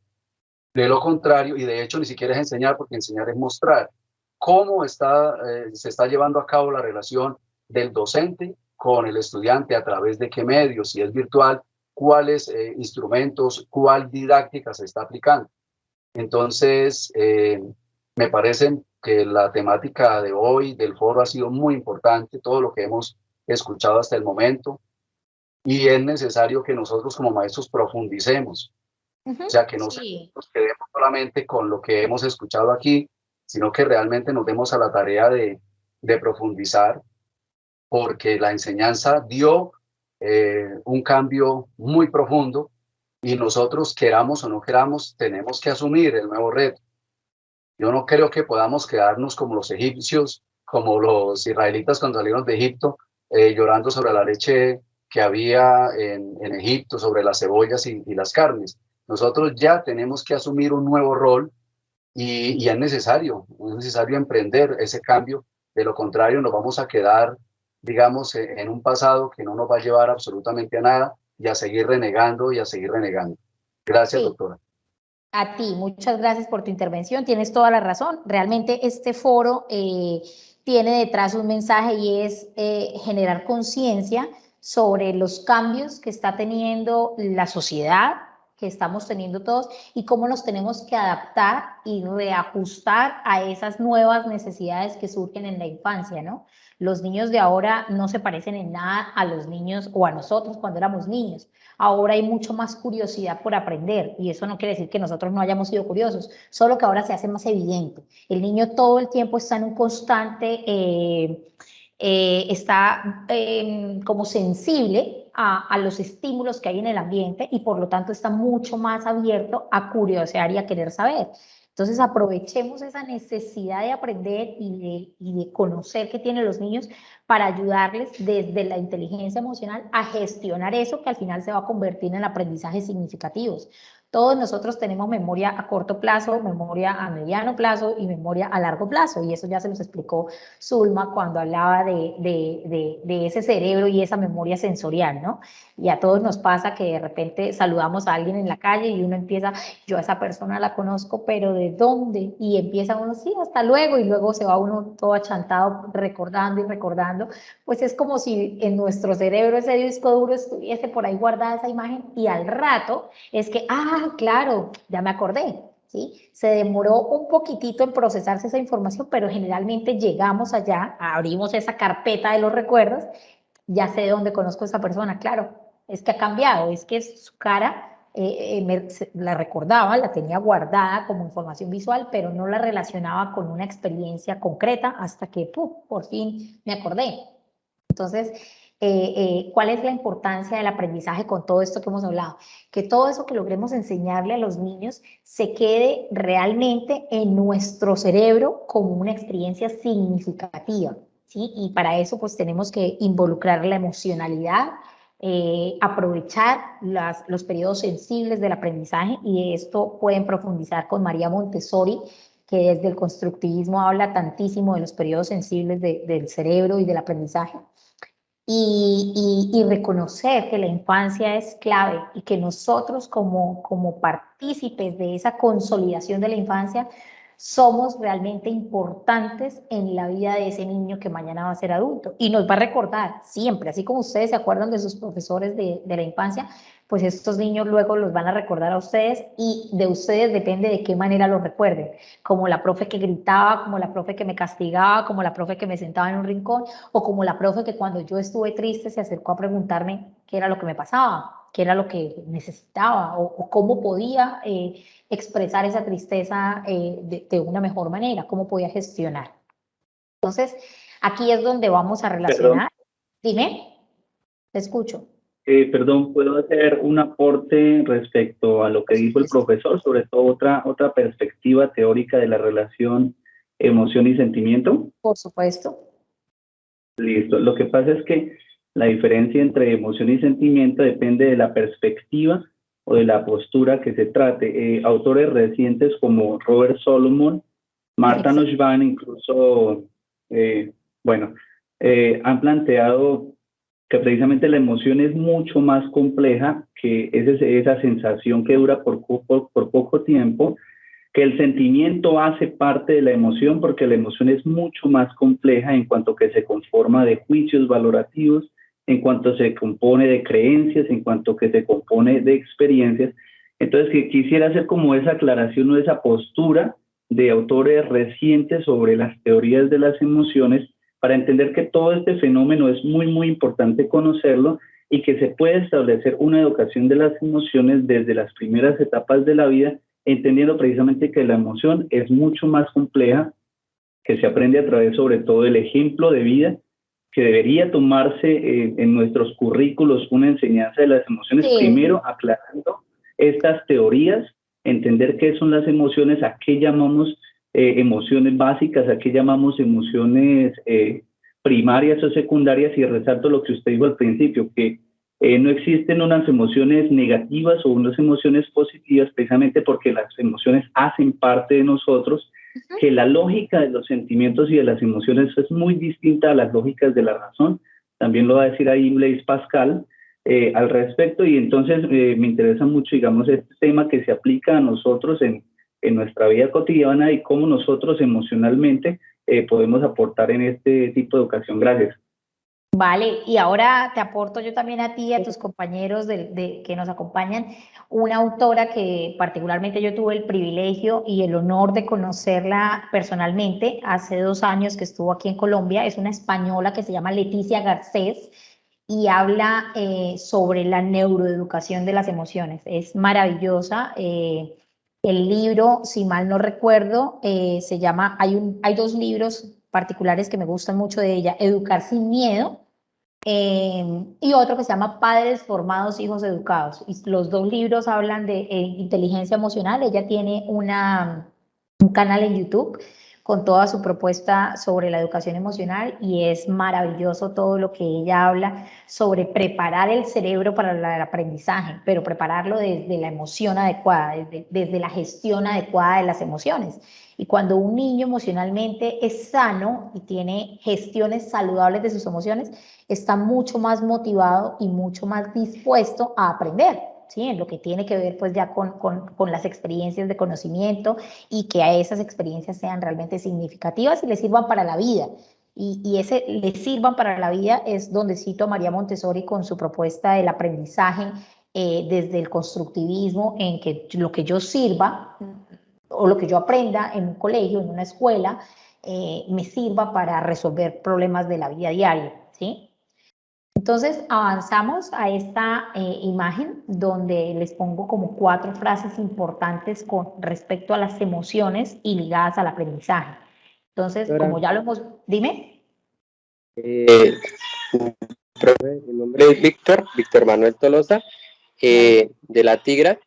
De lo contrario, y de hecho ni siquiera es enseñar, porque enseñar es mostrar cómo se está llevando a cabo la relación del docente con el estudiante, a través de qué medios, si es virtual, cuáles instrumentos, cuál didáctica se está aplicando. Entonces, me parece que la temática de hoy del foro ha sido muy importante, todo lo que hemos escuchado hasta el momento, y es necesario que nosotros como maestros profundicemos, o sea, que no nos quedemos solamente con lo que hemos escuchado aquí, sino que realmente nos demos a la tarea de profundizar, porque la enseñanza dio un cambio muy profundo, y nosotros, queramos o no queramos, tenemos que asumir el nuevo reto. Yo no creo que podamos quedarnos como los egipcios, como los israelitas cuando salieron de Egipto, llorando sobre la leche que había en Egipto, sobre las cebollas y las carnes. Nosotros ya tenemos que asumir un nuevo rol, y es necesario emprender ese cambio. De lo contrario, nos vamos a quedar, digamos, en un pasado que no nos va a llevar absolutamente a nada, y a seguir renegando y a seguir renegando. Gracias, doctora. A ti, muchas gracias por tu intervención, tienes toda la razón. Realmente este foro tiene detrás un mensaje, y es generar conciencia sobre los cambios que está teniendo la sociedad, que estamos teniendo todos, y cómo nos tenemos que adaptar y reajustar a esas nuevas necesidades que surgen en la infancia, ¿no? Los niños de ahora no se parecen en nada a los niños o a nosotros cuando éramos niños. Ahora hay mucho más curiosidad por aprender, y eso no quiere decir que nosotros no hayamos sido curiosos, solo que ahora se hace más evidente. El niño todo el tiempo está en un constante, como sensible a los estímulos que hay en el ambiente, y por lo tanto está mucho más abierto a curiosear y a querer saber. Entonces aprovechemos esa necesidad de aprender y de conocer que tienen los niños para ayudarles desde la inteligencia emocional a gestionar eso, que al final se va a convertir en aprendizajes significativos. Todos nosotros tenemos memoria a corto plazo, memoria a mediano plazo y memoria a largo plazo, y eso ya se los explicó Zulma cuando hablaba de ese cerebro y esa memoria sensorial, ¿no? Y a todos nos pasa que de repente saludamos a alguien en la calle y uno empieza, yo a esa persona la conozco, pero ¿de dónde? Y empieza uno, sí, hasta luego, y luego se va uno todo achantado recordando y recordando. Pues es como si en nuestro cerebro ese disco duro estuviese por ahí guardada esa imagen, y al rato es que, claro, ya me acordé, ¿sí? Se demoró un poquitito en procesarse esa información, pero generalmente llegamos allá, abrimos esa carpeta de los recuerdos, ya sé de dónde conozco a esa persona, claro, es que ha cambiado, es que su cara la recordaba, la tenía guardada como información visual, pero no la relacionaba con una experiencia concreta hasta que, por fin me acordé. Entonces, ¿cuál es la importancia del aprendizaje con todo esto que hemos hablado? Que todo eso que logremos enseñarle a los niños se quede realmente en nuestro cerebro como una experiencia significativa, ¿sí? Y para eso pues tenemos que involucrar la emocionalidad, aprovechar los periodos sensibles del aprendizaje, y de esto pueden profundizar con María Montessori, que desde el constructivismo habla tantísimo de los periodos sensibles del cerebro y del aprendizaje. Y reconocer que la infancia es clave y que nosotros como partícipes de esa consolidación de la infancia somos realmente importantes en la vida de ese niño que mañana va a ser adulto y nos va a recordar siempre, así como ustedes se acuerdan de sus profesores de la infancia, pues estos niños luego los van a recordar a ustedes, y de ustedes depende de qué manera los recuerden, como la profe que gritaba, como la profe que me castigaba, como la profe que me sentaba en un rincón, o como la profe que cuando yo estuve triste se acercó a preguntarme qué era lo que me pasaba, qué era lo que necesitaba, o cómo podía expresar esa tristeza de una mejor manera, cómo podía gestionar. Entonces, aquí es donde vamos a relacionar. Perdón. Dime, te escucho. Perdón, ¿puedo hacer un aporte respecto a lo que dijo el profesor, sobre todo otra perspectiva teórica de la relación emoción y sentimiento? Por supuesto. Listo. Lo que pasa es que la diferencia entre emoción y sentimiento depende de la perspectiva o de la postura que se trate. Autores recientes como Robert Solomon, Marta Nussbaum, incluso, han planteado que precisamente la emoción es mucho más compleja que esa sensación que dura por poco tiempo, que el sentimiento hace parte de la emoción, porque la emoción es mucho más compleja en cuanto que se conforma de juicios valorativos, en cuanto se compone de creencias, en cuanto que se compone de experiencias. Entonces, quisiera hacer como esa aclaración o esa postura de autores recientes sobre las teorías de las emociones, para entender que todo este fenómeno es muy, muy importante conocerlo, y que se puede establecer una educación de las emociones desde las primeras etapas de la vida, entendiendo precisamente que la emoción es mucho más compleja, que se aprende a través sobre todo del ejemplo de vida, que debería tomarse en nuestros currículos una enseñanza de las emociones, primero aclarando estas teorías, entender qué son las emociones, a qué llamamos emociones básicas, a qué llamamos emociones primarias o secundarias, y resalto lo que usted dijo al principio, que no existen unas emociones negativas o unas emociones positivas, precisamente porque las emociones hacen parte de nosotros, que la lógica de los sentimientos y de las emociones es muy distinta a las lógicas de la razón. También lo va a decir ahí Blaise Pascal al respecto, y entonces me interesa mucho, digamos, este tema que se aplica a nosotros en nuestra vida cotidiana, y cómo nosotros emocionalmente podemos aportar en este tipo de educación. Gracias. Vale, y ahora te aporto yo también a ti y a tus compañeros que nos acompañan, una autora que particularmente yo tuve el privilegio y el honor de conocerla personalmente hace 2 años que estuvo aquí en Colombia. Es una española que se llama Leticia Garcés y habla sobre la neuroeducación de las emociones. Es maravillosa. El libro, si mal no recuerdo, se llama, hay 2 libros particulares que me gustan mucho de ella: Educar sin miedo, y otro que se llama Padres formados, hijos educados. Y los 2 libros hablan de inteligencia emocional. Ella tiene un canal en YouTube con toda su propuesta sobre la educación emocional y es maravilloso todo lo que ella habla sobre preparar el cerebro para el aprendizaje, pero prepararlo desde la emoción adecuada, desde la gestión adecuada de las emociones. Y cuando un niño emocionalmente es sano y tiene gestiones saludables de sus emociones, está mucho más motivado y mucho más dispuesto a aprender, ¿sí? En lo que tiene que ver pues ya con las experiencias de conocimiento y que a esas experiencias sean realmente significativas y le sirvan para la vida. Y ese le sirvan para la vida es donde cito a María Montessori con su propuesta del aprendizaje desde el constructivismo, en que lo que yo sirva o lo que yo aprenda en un colegio, en una escuela, me sirva para resolver problemas de la vida diaria, ¿sí? Entonces avanzamos a esta imagen donde les pongo como 4 frases importantes con respecto a las emociones y ligadas al aprendizaje. Entonces, como ya lo hemos... Dime. Profe, mi nombre es Víctor Manuel Tolosa, de La Tigra.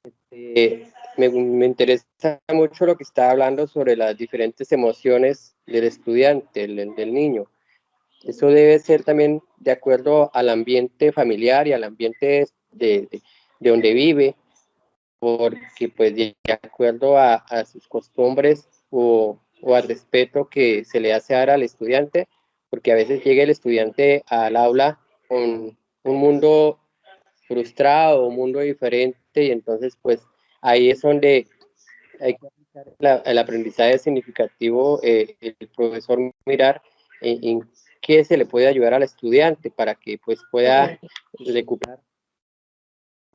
Me interesa mucho lo que está hablando sobre las diferentes emociones del estudiante, del niño. Eso debe ser también de acuerdo al ambiente familiar y al ambiente de donde vive, porque pues de acuerdo a sus costumbres o al respeto que se le hace dar al estudiante, porque a veces llega el estudiante al aula con un mundo frustrado, un mundo diferente, y entonces pues ahí es donde hay que aplicar el aprendizaje significativo, el profesor mirar en qué se le puede ayudar al estudiante para que pues pueda recuperar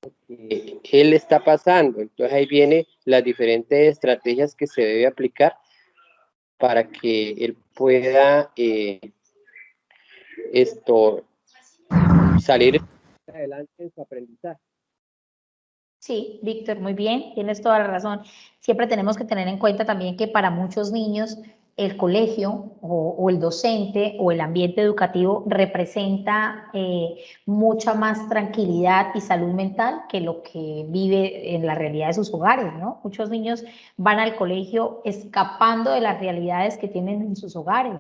lo que él está pasando. Entonces ahí vienen las diferentes estrategias que se debe aplicar para que él pueda salir adelante en su aprendizaje. Sí, Víctor, muy bien, tienes toda la razón. Siempre tenemos que tener en cuenta también que para muchos niños el colegio o el docente o el ambiente educativo representa mucha más tranquilidad y salud mental que lo que vive en la realidad de sus hogares, ¿no? Muchos niños van al colegio escapando de las realidades que tienen en sus hogares.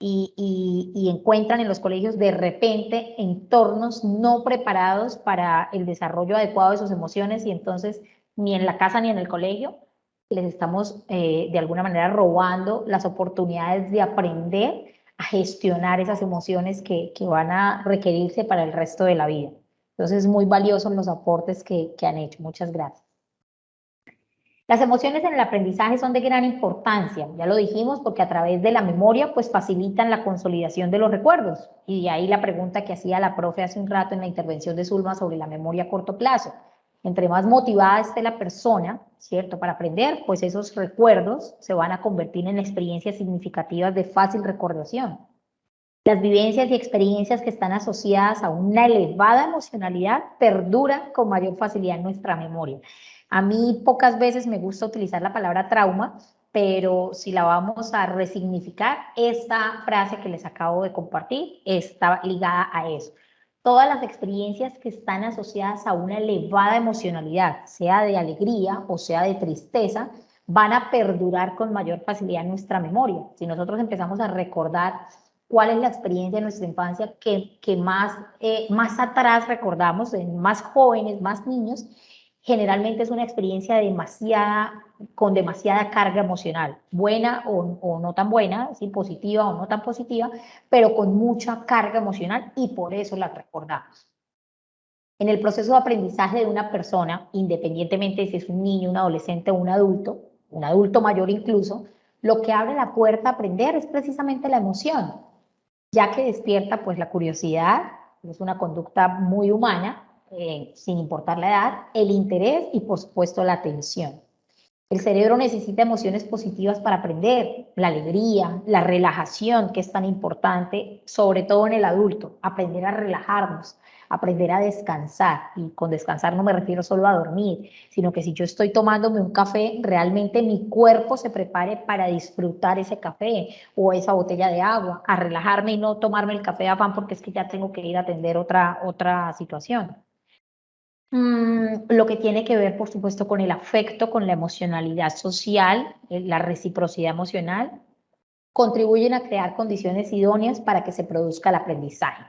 Y encuentran en los colegios de repente entornos no preparados para el desarrollo adecuado de sus emociones y entonces ni en la casa ni en el colegio les estamos de alguna manera robando las oportunidades de aprender a gestionar esas emociones que van a requerirse para el resto de la vida. Entonces, muy valiosos los aportes que han hecho. Muchas gracias. Las emociones en el aprendizaje son de gran importancia, ya lo dijimos, porque a través de la memoria pues facilitan la consolidación de los recuerdos. Y de ahí la pregunta que hacía la profe hace un rato en la intervención de Zulma sobre la memoria a corto plazo. Entre más motivada esté la persona, ¿cierto?, para aprender, pues esos recuerdos se van a convertir en experiencias significativas de fácil recordación. Las vivencias y experiencias que están asociadas a una elevada emocionalidad perduran con mayor facilidad en nuestra memoria. A mí pocas veces me gusta utilizar la palabra trauma, pero si la vamos a resignificar, esta frase que les acabo de compartir está ligada a eso. Todas las experiencias que están asociadas a una elevada emocionalidad, sea de alegría o sea de tristeza, van a perdurar con mayor facilidad en nuestra memoria. Si nosotros empezamos a recordar cuál es la experiencia de nuestra infancia que más atrás recordamos, en más jóvenes, más niños, generalmente es una experiencia con demasiada carga emocional, buena o no tan buena, ¿sí?, positiva o no tan positiva, pero con mucha carga emocional y por eso la recordamos. En el proceso de aprendizaje de una persona, independientemente de si es un niño, un adolescente o un adulto mayor incluso, lo que abre la puerta a aprender es precisamente la emoción, ya que despierta pues la curiosidad, es una conducta muy humana, sin importar la edad, el interés y por supuesto la atención. El cerebro necesita emociones positivas para aprender, la alegría, la relajación, que es tan importante, sobre todo en el adulto, aprender a relajarnos, aprender a descansar, y con descansar no me refiero solo a dormir, sino que si yo estoy tomándome un café, realmente mi cuerpo se prepare para disfrutar ese café o esa botella de agua, a relajarme y no tomarme el café de afán porque es que ya tengo que ir a atender otra situación. Lo que tiene que ver, por supuesto, con el afecto, con la emocionalidad social, la reciprocidad emocional, contribuyen a crear condiciones idóneas para que se produzca el aprendizaje.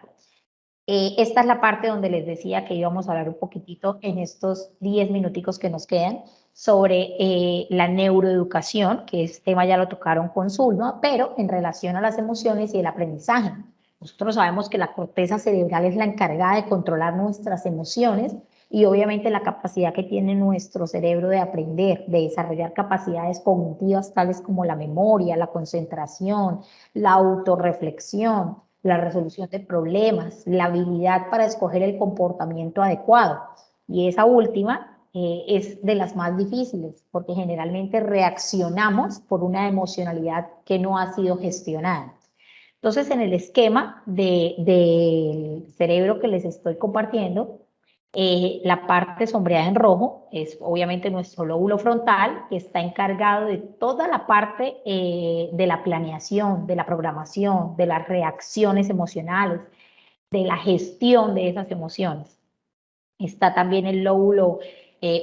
Esta es la parte donde les decía que íbamos a hablar un poquitito en estos 10 minuticos que nos quedan sobre la neuroeducación, que este tema ya lo tocaron con Zulma, pero en relación a las emociones y el aprendizaje. Nosotros sabemos que la corteza cerebral es la encargada de controlar nuestras emociones y obviamente la capacidad que tiene nuestro cerebro de aprender, de desarrollar capacidades cognitivas tales como la memoria, la concentración, la autorreflexión, la resolución de problemas, la habilidad para escoger el comportamiento adecuado. Y esa última es de las más difíciles, porque generalmente reaccionamos por una emocionalidad que no ha sido gestionada. Entonces, en el esquema del cerebro que les estoy compartiendo, la parte sombreada en rojo es obviamente nuestro lóbulo frontal, que está encargado de toda la parte de la planeación, de la programación, de las reacciones emocionales, de la gestión de esas emociones. Está también el lóbulo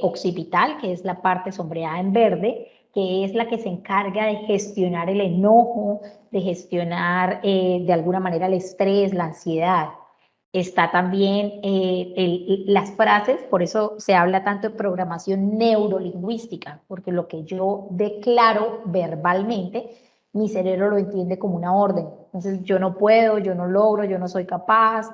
occipital, que es la parte sombreada en verde, que es la que se encarga de gestionar el enojo, de gestionar de alguna manera el estrés, la ansiedad. Está también las frases, por eso se habla tanto de programación neurolingüística, porque lo que yo declaro verbalmente, mi cerebro lo entiende como una orden. Entonces, yo no puedo, yo no logro, yo no soy capaz,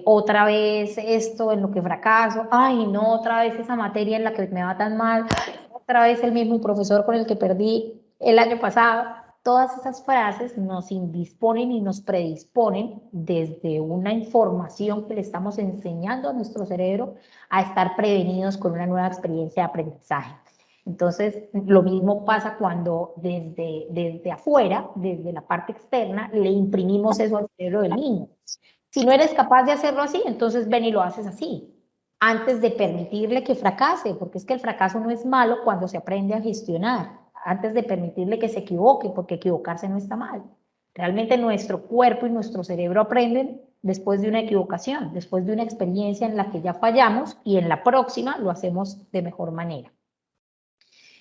otra vez esto en lo que fracaso, ay no, otra vez esa materia en la que me va tan mal, otra vez el mismo profesor con el que perdí el año pasado. Todas esas frases nos indisponen y nos predisponen desde una información que le estamos enseñando a nuestro cerebro a estar prevenidos con una nueva experiencia de aprendizaje. Entonces, lo mismo pasa cuando desde afuera, desde la parte externa, le imprimimos eso al cerebro del niño. Si no eres capaz de hacerlo así, entonces ven y lo haces así, antes de permitirle que fracase, porque es que el fracaso no es malo cuando se aprende a gestionar, antes de permitirle que se equivoque, porque equivocarse no está mal. Realmente nuestro cuerpo y nuestro cerebro aprenden después de una equivocación, después de una experiencia en la que ya fallamos y en la próxima lo hacemos de mejor manera.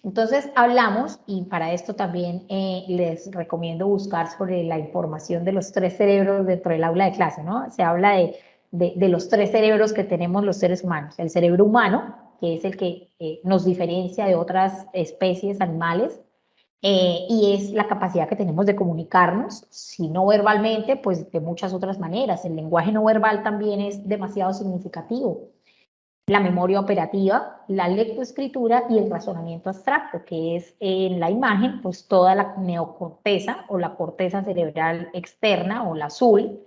Entonces hablamos, y para esto también les recomiendo buscar sobre la información de los 3 cerebros dentro del aula de clase, ¿no? Se habla de los 3 cerebros que tenemos los seres humanos. El cerebro humano, que es el que nos diferencia de otras especies animales, y es la capacidad que tenemos de comunicarnos, si no verbalmente, pues de muchas otras maneras. El lenguaje no verbal también es demasiado significativo. La memoria operativa, la lectoescritura y el razonamiento abstracto, que es en la imagen, pues toda la neocorteza o la corteza cerebral externa o la azul,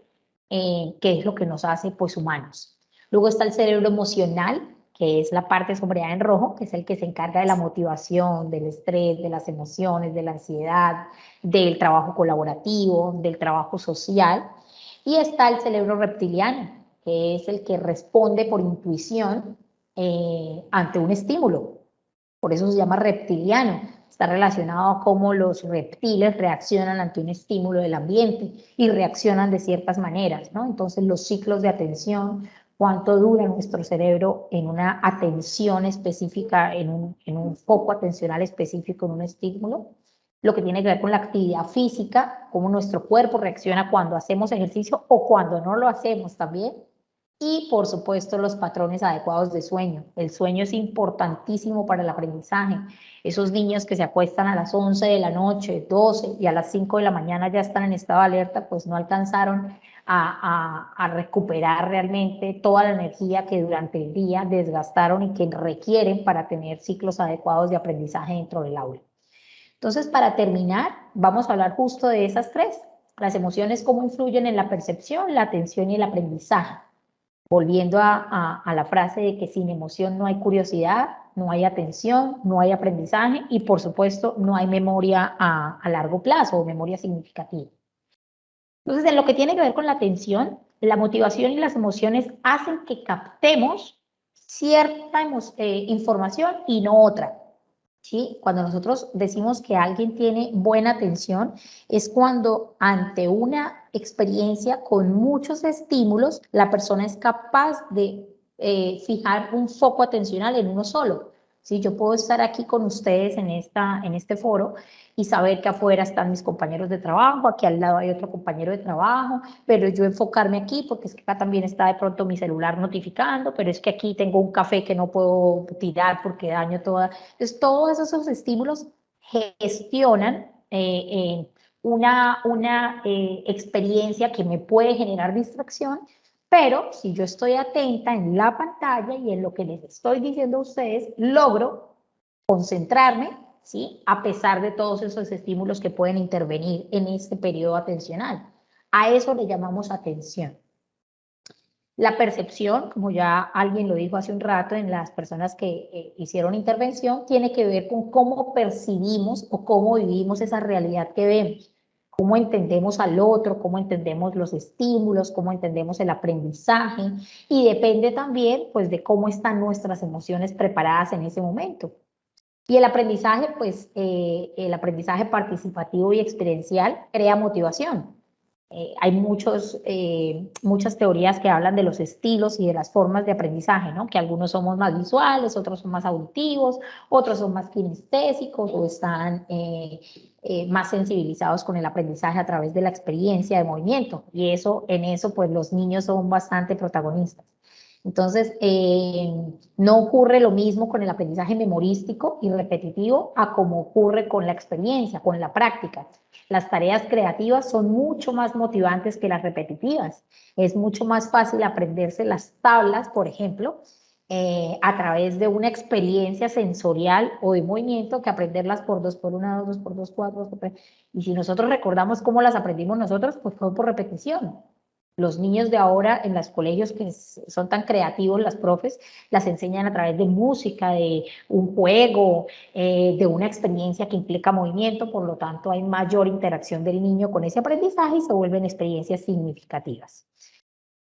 que es lo que nos hace pues humanos. Luego está el cerebro emocional, que es la parte sombreada en rojo, que es el que se encarga de la motivación, del estrés, de las emociones, de la ansiedad, del trabajo colaborativo, del trabajo social. Y está el cerebro reptiliano, que es el que responde por intuición ante un estímulo. Por eso se llama reptiliano. Está relacionado a cómo los reptiles reaccionan ante un estímulo del ambiente y reaccionan de ciertas maneras, ¿no? Entonces los ciclos de atención, cuánto dura nuestro cerebro en una atención específica, en un foco atencional específico en un estímulo, lo que tiene que ver con la actividad física, cómo nuestro cuerpo reacciona cuando hacemos ejercicio o cuando no lo hacemos también, y por supuesto los patrones adecuados de sueño. El sueño es importantísimo para el aprendizaje. Esos niños que se acuestan a las 11 de la noche, 12 y a las 5 de la mañana ya están en estado de alerta, pues no alcanzaron a recuperar realmente toda la energía que durante el día desgastaron y que requieren para tener ciclos adecuados de aprendizaje dentro del aula. Entonces, para terminar, vamos a hablar justo de esas 3. Las emociones, cómo influyen en la percepción, la atención y el aprendizaje. Volviendo a la frase de que sin emoción no hay curiosidad, no hay atención, no hay aprendizaje y por supuesto no hay memoria a largo plazo o memoria significativa. Entonces, en lo que tiene que ver con la atención, la motivación y las emociones hacen que captemos cierta información y no otra. ¿Sí? Cuando nosotros decimos que alguien tiene buena atención, es cuando ante una experiencia con muchos estímulos, la persona es capaz de fijar un foco atencional en uno solo. ¿sí? Yo puedo estar aquí con ustedes en este foro y saber que afuera están mis compañeros de trabajo, aquí al lado hay otro compañero de trabajo, pero yo enfocarme aquí porque es que acá también está de pronto mi celular notificando, pero es que aquí tengo un café que no puedo tirar porque daño toda. Entonces, todos esos estímulos gestionan una experiencia que me puede generar distracción, pero si yo estoy atenta en la pantalla y en lo que les estoy diciendo a ustedes, logro concentrarme, ¿sí? A pesar de todos esos estímulos que pueden intervenir en este periodo atencional. A eso le llamamos atención. La percepción, como ya alguien lo dijo hace un rato en las personas que hicieron intervención, tiene que ver con cómo percibimos o cómo vivimos esa realidad que vemos, cómo entendemos al otro, cómo entendemos los estímulos, cómo entendemos el aprendizaje, y depende también pues de cómo están nuestras emociones preparadas en ese momento. Y el aprendizaje, pues el aprendizaje participativo y experiencial crea motivación. Hay muchas teorías que hablan de los estilos y de las formas de aprendizaje, ¿no? Que algunos somos más visuales, otros son más auditivos, otros son más kinestésicos o están más sensibilizados con el aprendizaje a través de la experiencia de movimiento. Y en eso pues los niños son bastante protagonistas. Entonces, no ocurre lo mismo con el aprendizaje memorístico y repetitivo a como ocurre con la experiencia, con la práctica. Las tareas creativas son mucho más motivantes que las repetitivas. Es mucho más fácil aprenderse las tablas, por ejemplo, a través de una experiencia sensorial o de movimiento que aprenderlas por 2 por 1, 2 por 2, 4, 2 por 3. Y si nosotros recordamos cómo las aprendimos nosotros, pues fue por repetición. Los niños de ahora en los colegios que son tan creativos, las profes, las enseñan a través de música, de un juego, de una experiencia que implica movimiento, por lo tanto hay mayor interacción del niño con ese aprendizaje y se vuelven experiencias significativas.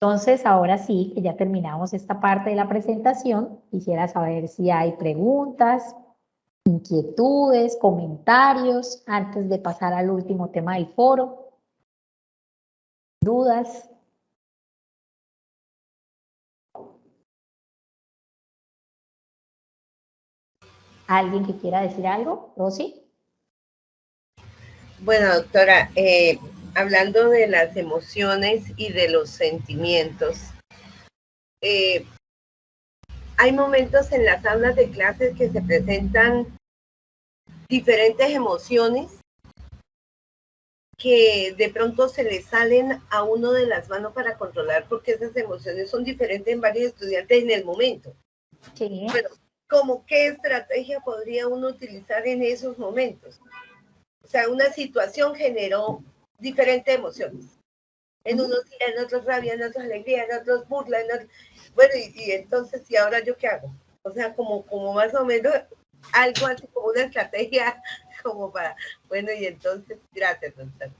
Entonces, ahora sí, que ya terminamos esta parte de la presentación, quisiera saber si hay preguntas, inquietudes, comentarios, antes de pasar al último tema del foro. ¿Dudas? ¿Alguien que quiera decir algo? ¿Rosy? Bueno, doctora, hablando de las emociones y de los sentimientos, hay momentos en las aulas de clases que se presentan diferentes emociones que de pronto se le salen a uno de las manos para controlar, porque esas emociones son diferentes en varios estudiantes en el momento. Sí. Bueno, ¿cómo qué estrategia podría uno utilizar en esos momentos? O sea, una situación generó diferentes emociones. En unos días, en otros rabia, en otros alegría, en otros burla, en otros... Bueno, y entonces, ¿y ahora yo qué hago? O sea, como más o menos algo así como una estrategia como para... Bueno, y entonces, gracias, doctora.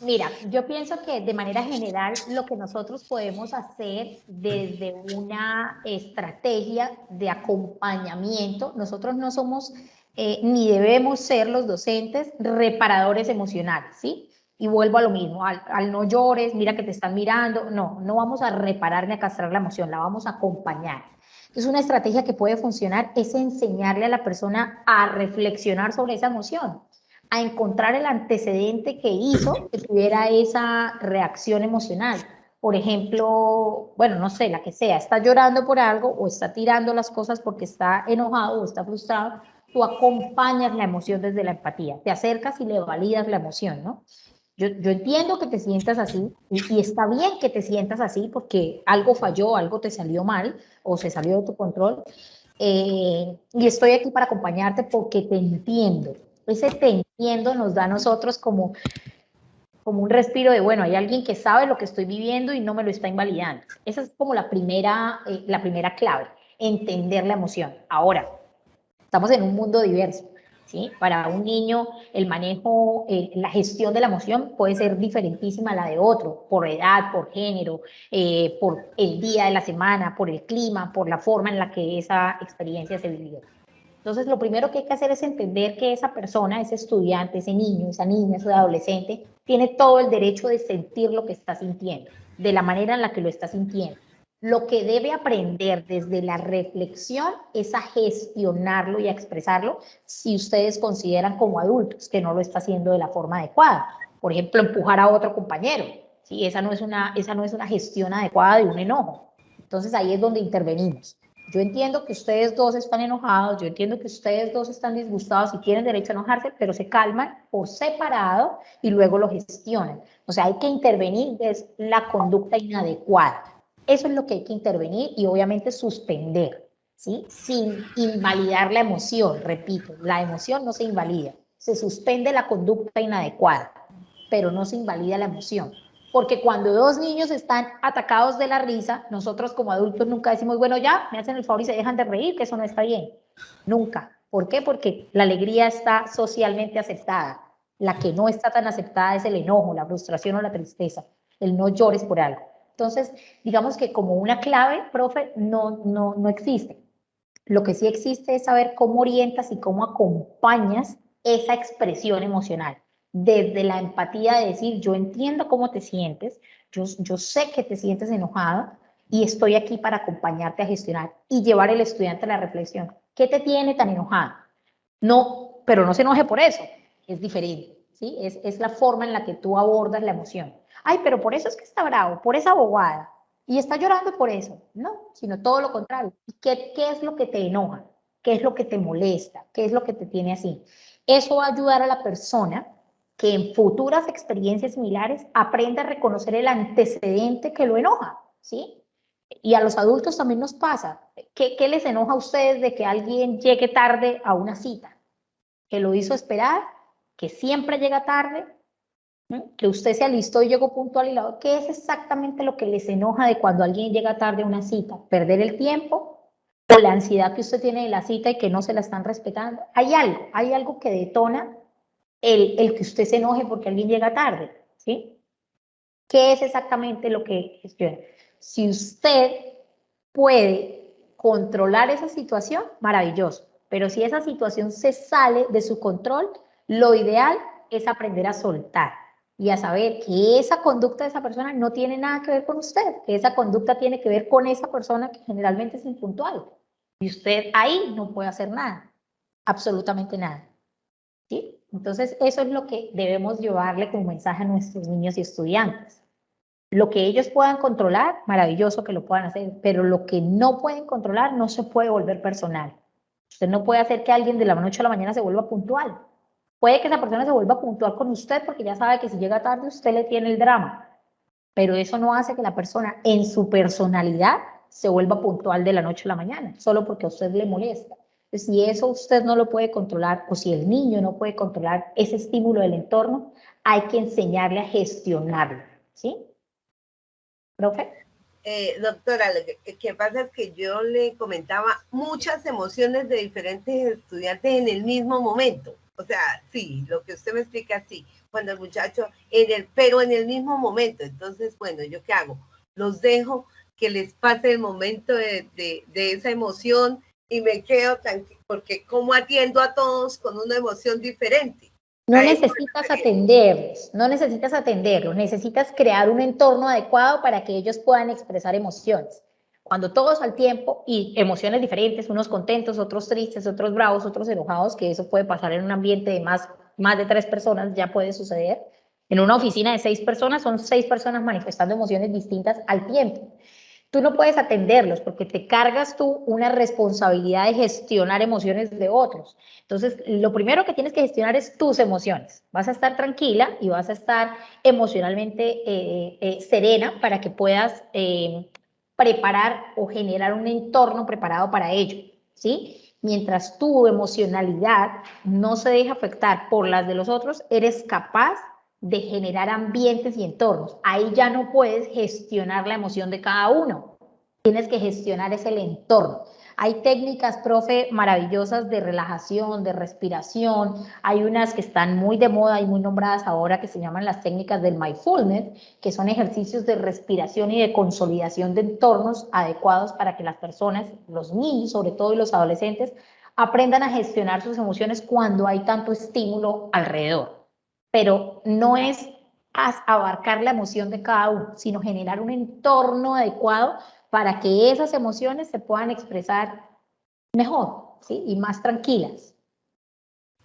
Mira, yo pienso que de manera general lo que nosotros podemos hacer desde una estrategia de acompañamiento, nosotros no somos ni debemos ser los docentes reparadores emocionales, ¿sí? Y vuelvo a lo mismo, al no llores, mira que te están mirando, no vamos a reparar ni a castrar la emoción, la vamos a acompañar. Entonces, una estrategia que puede funcionar es enseñarle a la persona a reflexionar sobre esa emoción, a encontrar el antecedente que hizo que tuviera esa reacción emocional. Por ejemplo, bueno, no sé, la que sea, está llorando por algo o está tirando las cosas porque está enojado o está frustrado, tú acompañas la emoción desde la empatía, te acercas y le validas la emoción, ¿no? Yo entiendo que te sientas así y está bien que te sientas así porque algo falló, algo te salió mal o se salió de tu control y estoy aquí para acompañarte porque te entiendo. Ese te entiendo nos da a nosotros como un respiro de, bueno, hay alguien que sabe lo que estoy viviendo y no me lo está invalidando. Esa es como la primera clave, entender la emoción. Ahora, estamos en un mundo diverso, ¿sí? Para un niño el manejo, la gestión de la emoción puede ser diferentísima a la de otro, por edad, por género, por el día de la semana, por el clima, por la forma en la que esa experiencia se vivió. Entonces, lo primero que hay que hacer es entender que esa persona, ese estudiante, ese niño, esa niña, ese adolescente, tiene todo el derecho de sentir lo que está sintiendo, de la manera en la que lo está sintiendo. Lo que debe aprender desde la reflexión es a gestionarlo y a expresarlo si ustedes consideran como adultos que no lo está haciendo de la forma adecuada. Por ejemplo, empujar a otro compañero. ¿Sí? Esa no es una gestión adecuada de un enojo. Entonces ahí es donde intervenimos. Yo entiendo que ustedes dos están enojados, yo entiendo que ustedes dos están disgustados y tienen derecho a enojarse, pero se calman por separado y luego lo gestionan. O sea, hay que intervenir desde la conducta inadecuada. Eso es lo que hay que intervenir y obviamente suspender, ¿sí? Sin invalidar la emoción, repito, la emoción no se invalida, se suspende la conducta inadecuada, pero no se invalida la emoción. Porque cuando dos niños están atacados de la risa, nosotros como adultos nunca decimos, bueno, ya, me hacen el favor y se dejan de reír, que eso no está bien. Nunca. ¿Por qué? Porque la alegría está socialmente aceptada. La que no está tan aceptada es el enojo, la frustración o la tristeza. El no llores por algo. Entonces, digamos que como una clave, profe, no existe. Lo que sí existe es saber cómo orientas y cómo acompañas esa expresión emocional. Desde la empatía de decir, yo entiendo cómo te sientes, yo sé que te sientes enojado y estoy aquí para acompañarte a gestionar y llevar al estudiante a la reflexión. ¿Qué te tiene tan enojado? No, pero no se enoje por eso, es diferente, ¿sí? Es la forma en la que tú abordas la emoción. Ay, pero por eso es que está bravo, por esa bobada, y está llorando por eso. No, sino todo lo contrario. ¿Qué es lo que te enoja? ¿Qué es lo que te molesta? ¿Qué es lo que te tiene así? Eso va a ayudar a la persona que en futuras experiencias similares aprenda a reconocer el antecedente que lo enoja, ¿sí? Y a los adultos también nos pasa. ¿Qué les enoja a ustedes de que alguien llegue tarde a una cita? Que lo hizo esperar, que siempre llega tarde, ¿no? Que usted se alistó y llegó puntual y la... ¿Qué es exactamente lo que les enoja de cuando alguien llega tarde a una cita? ¿Perder el tiempo? ¿O la ansiedad que usted tiene de la cita y que no se la están respetando? Hay algo que detona el que usted se enoje porque alguien llega tarde, ¿sí? ¿Qué es exactamente lo que gestiona? Si usted puede controlar esa situación, maravilloso. Pero si esa situación se sale de su control, lo ideal es aprender a soltar y a saber que esa conducta de esa persona no tiene nada que ver con usted, que esa conducta tiene que ver con esa persona que generalmente es impuntual. Y usted ahí no puede hacer nada, absolutamente nada. ¿Sí? Entonces, eso es lo que debemos llevarle como mensaje a nuestros niños y estudiantes. Lo que ellos puedan controlar, maravilloso que lo puedan hacer, pero lo que no pueden controlar no se puede volver personal. Usted no puede hacer que alguien de la noche a la mañana se vuelva puntual. Puede que esa persona se vuelva puntual con usted porque ya sabe que si llega tarde usted le tiene el drama, pero eso no hace que la persona en su personalidad se vuelva puntual de la noche a la mañana, solo porque a usted le molesta. Entonces, si eso usted no lo puede controlar o si el niño no puede controlar ese estímulo del entorno, hay que enseñarle a gestionarlo, ¿sí? ¿Profe? Doctora, lo que pasa es que yo le comentaba muchas emociones de diferentes estudiantes en el mismo momento. O sea, sí, lo que usted me explica, sí, cuando el muchacho, pero en el mismo momento. Entonces, bueno, ¿yo qué hago? Los dejo que les pase el momento de esa emoción y me quedo tranquila, porque como atiendo a todos con una emoción diferente. No necesitas atenderlos, no necesitas atenderlos, necesitas crear un entorno adecuado para que ellos puedan expresar emociones. Cuando todos al tiempo, y emociones diferentes, unos contentos, otros tristes, otros bravos, otros enojados, que eso puede pasar en un ambiente de más de 3 personas, ya puede suceder. En una oficina de 6 personas, son 6 personas manifestando emociones distintas al tiempo. Tú no puedes atenderlos porque te cargas tú una responsabilidad de gestionar emociones de otros. Entonces, lo primero que tienes que gestionar es tus emociones. Vas a estar tranquila y vas a estar emocionalmente serena para que puedas preparar o generar un entorno preparado para ello, ¿sí? Mientras tu emocionalidad no se deja afectar por las de los otros, eres capaz de generar ambientes y entornos. Ahí ya no puedes gestionar la emoción de cada uno. Tienes que gestionar ese entorno. Hay técnicas, profe, maravillosas de relajación, de respiración. Hay unas que están muy de moda y muy nombradas ahora que se llaman las técnicas del mindfulness, que son ejercicios de respiración y de consolidación de entornos adecuados para que las personas, los niños sobre todo y los adolescentes, aprendan a gestionar sus emociones cuando hay tanto estímulo alrededor. Pero no es abarcar la emoción de cada uno, sino generar un entorno adecuado para que esas emociones se puedan expresar mejor, ¿sí? Y más tranquilas.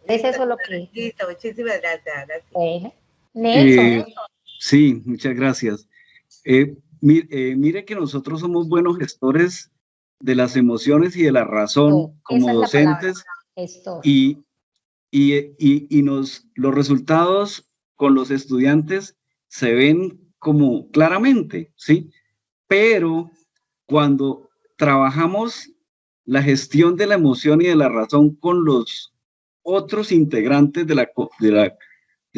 Es eso lo que... Listo, muchísimas gracias. Bueno, Nelson. Sí, muchas gracias. Mire que nosotros somos buenos gestores de las emociones y de la razón como docentes, y los resultados con los estudiantes se ven como claramente, ¿sí? Pero cuando trabajamos la gestión de la emoción y de la razón con los otros integrantes de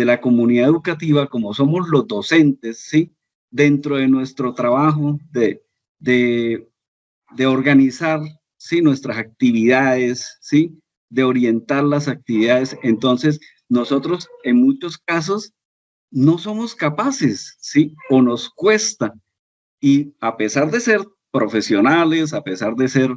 la comunidad educativa, como somos los docentes, ¿sí? Dentro de nuestro trabajo de organizar, ¿sí? Nuestras actividades, ¿sí? De orientar las actividades. Entonces, nosotros en muchos casos no somos capaces, ¿sí? O nos cuesta. Y a pesar de ser profesionales, a pesar de ser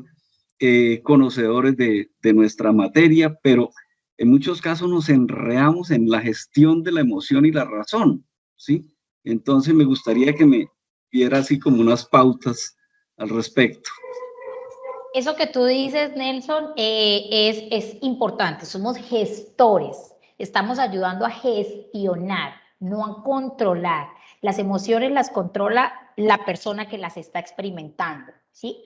conocedores de nuestra materia, pero en muchos casos nos enredamos en la gestión de la emoción y la razón, ¿sí? Entonces me gustaría que me diera así como unas pautas al respecto. Eso que tú dices, Nelson, es importante. Somos gestores. Estamos ayudando a gestionar, no a controlar. Las emociones las controla la persona que las está experimentando, ¿sí?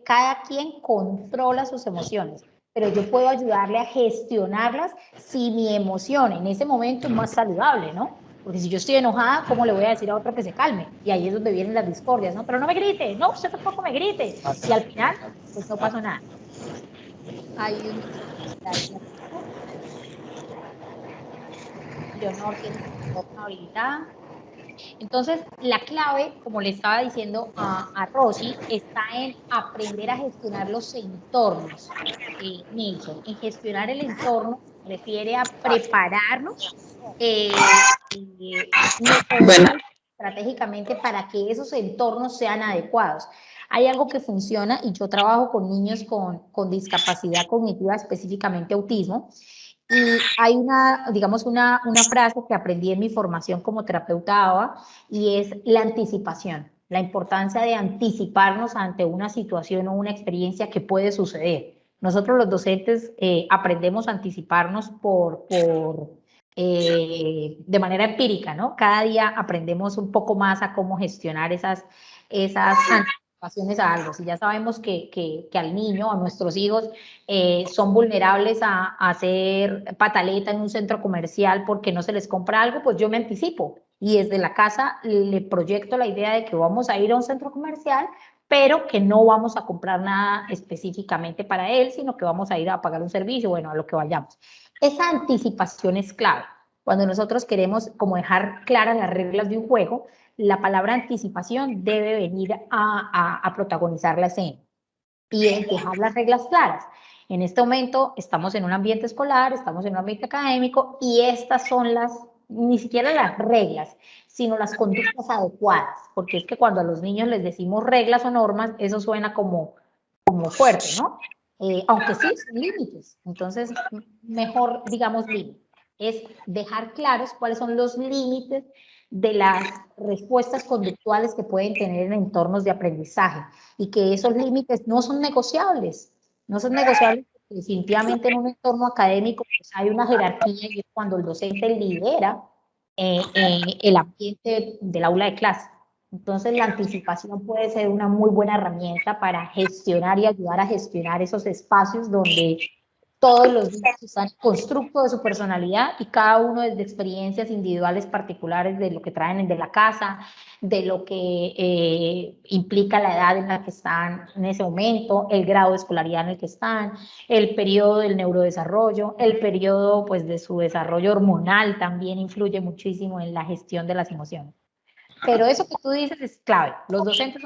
Cada quien controla sus emociones, pero yo puedo ayudarle a gestionarlas si mi emoción en ese momento es más saludable, ¿no? Porque si yo estoy enojada, ¿cómo le voy a decir a otro que se calme? Y ahí es donde vienen las discordias, ¿no? Pero no me grite, no, usted tampoco me grite. Y al final, pues no pasó nada. Leonor tiene una habilidad. Entonces, la clave, como le estaba diciendo a Rosy, está en aprender a gestionar los entornos. Nelson, en gestionar el entorno se refiere a prepararnos estratégicamente para que esos entornos sean adecuados. Hay algo que funciona, y yo trabajo con niños con discapacidad cognitiva, específicamente autismo, y hay digamos, una frase que aprendí en mi formación como terapeuta ABA, y es la anticipación, la importancia de anticiparnos ante una situación o una experiencia que puede suceder. Nosotros los docentes aprendemos a anticiparnos de manera empírica, ¿no? Cada día aprendemos un poco más a cómo gestionar esas anticipaciones a algo. Si ya sabemos que al niño, a nuestros hijos, son vulnerables a hacer pataleta en un centro comercial porque no se les compra algo, pues yo me anticipo y desde la casa le proyecto la idea de que vamos a ir a un centro comercial, pero que no vamos a comprar nada específicamente para él, sino que vamos a ir a pagar un servicio, bueno, a lo que vayamos. Esa anticipación es clave. Cuando nosotros queremos como dejar claras las reglas de un juego, la palabra anticipación debe venir a protagonizar la escena y dejar las reglas claras. En este momento estamos en un ambiente escolar, estamos en un ambiente académico, y estas son ni siquiera las reglas, sino las conductas adecuadas, porque es que cuando a los niños les decimos reglas o normas, eso suena como fuerte, ¿no? Aunque sí, son límites. Entonces, mejor digamos límites. Es dejar claros cuáles son los límites de las respuestas conductuales que pueden tener en entornos de aprendizaje, y que esos límites no son negociables. No son negociables porque definitivamente en un entorno académico pues hay una jerarquía, y es cuando el docente lidera el ambiente del aula de clase. Entonces la anticipación puede ser una muy buena herramienta para gestionar y ayudar a gestionar esos espacios donde todos los niños están en constructo de su personalidad, y cada uno desde experiencias individuales particulares de lo que traen de la casa, de lo que implica la edad en la que están en ese momento, el grado de escolaridad en el que están, el periodo del neurodesarrollo, el periodo pues de su desarrollo hormonal también influye muchísimo en la gestión de las emociones. Pero eso que tú dices es clave. Los docentes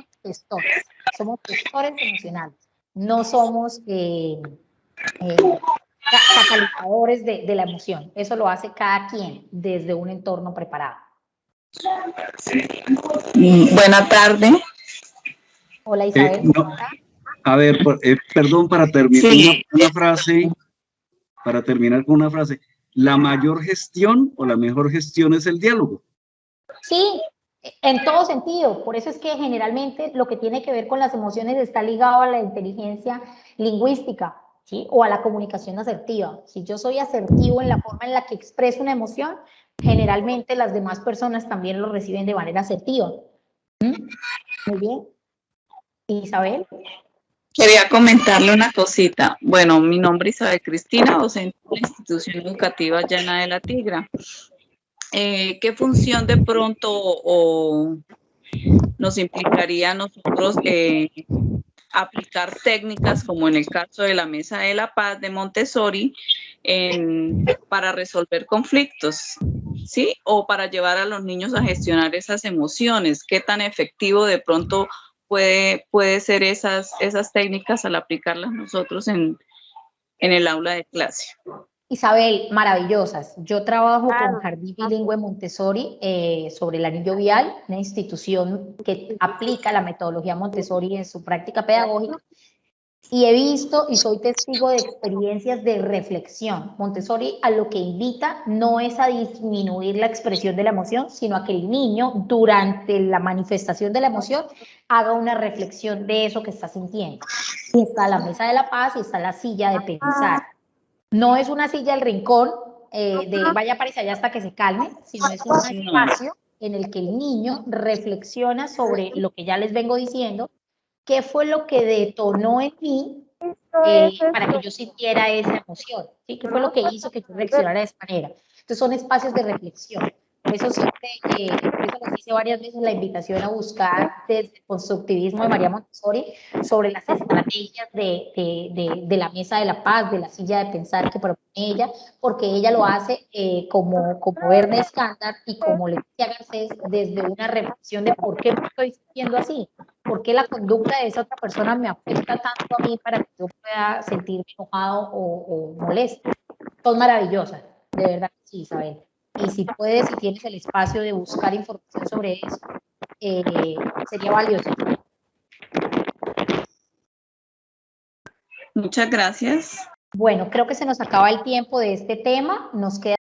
somos gestores emocionales, no somos catalizadores de la emoción. Eso lo hace cada quien desde un entorno preparado. Buena tarde. Hola, Isabel. A ver, perdón, para terminar una frase, para terminar con una frase, la mayor gestión o la mejor gestión es el diálogo. Sí, En todo sentido, por eso es que generalmente lo que tiene que ver con las emociones está ligado a la inteligencia lingüística, ¿sí? O a la comunicación asertiva. Si yo soy asertivo en la forma en la que expreso una emoción, generalmente las demás personas también lo reciben de manera asertiva. Muy bien. Isabel. Quería comentarle una cosita. Bueno, mi nombre es Isabel Cristina, docente de la institución educativa Llana de la Tigra. ¿Qué función de pronto nos implicaría a nosotros aplicar técnicas como en el caso de la Mesa de la Paz de Montessori para resolver conflictos, ¿sí? O para llevar a los niños a gestionar esas emociones? ¿Qué tan efectivo de pronto puede ser esas técnicas al aplicarlas nosotros en el aula de clase? Isabel, maravillosas. Yo trabajo con Jardín Bilingüe Montessori sobre el anillo vial, una institución que aplica la metodología Montessori en su práctica pedagógica, y he visto y soy testigo de experiencias de reflexión. Montessori a lo que invita no es a disminuir la expresión de la emoción, sino a que el niño durante la manifestación de la emoción haga una reflexión de eso que está sintiendo. Y está la mesa de la paz y está la silla de pensar. No es una silla del rincón de vaya para allá hasta que se calme, sino es un espacio en el que el niño reflexiona sobre lo que ya les vengo diciendo, qué fue lo que detonó en mí para que yo sintiera esa emoción, ¿sí? ¿Qué fue lo que hizo que yo reaccionara de esa manera? Entonces son espacios de reflexión. Por eso siempre, por eso les hice varias veces la invitación a buscar desde el constructivismo de María Montessori sobre las estrategias de la mesa de la paz, de la silla de pensar que propone ella, porque ella lo hace como Verne estándar y como Leticia Garcés desde una reflexión de por qué me estoy sintiendo así, por qué la conducta de esa otra persona me afecta tanto a mí para que yo pueda sentirme enojado o molesto. Son maravillosas, de verdad que sí, Isabel. Y si puedes, si tienes el espacio de buscar información sobre eso, sería valioso. Muchas gracias. Bueno, creo que se nos acaba el tiempo de este tema. Nos queda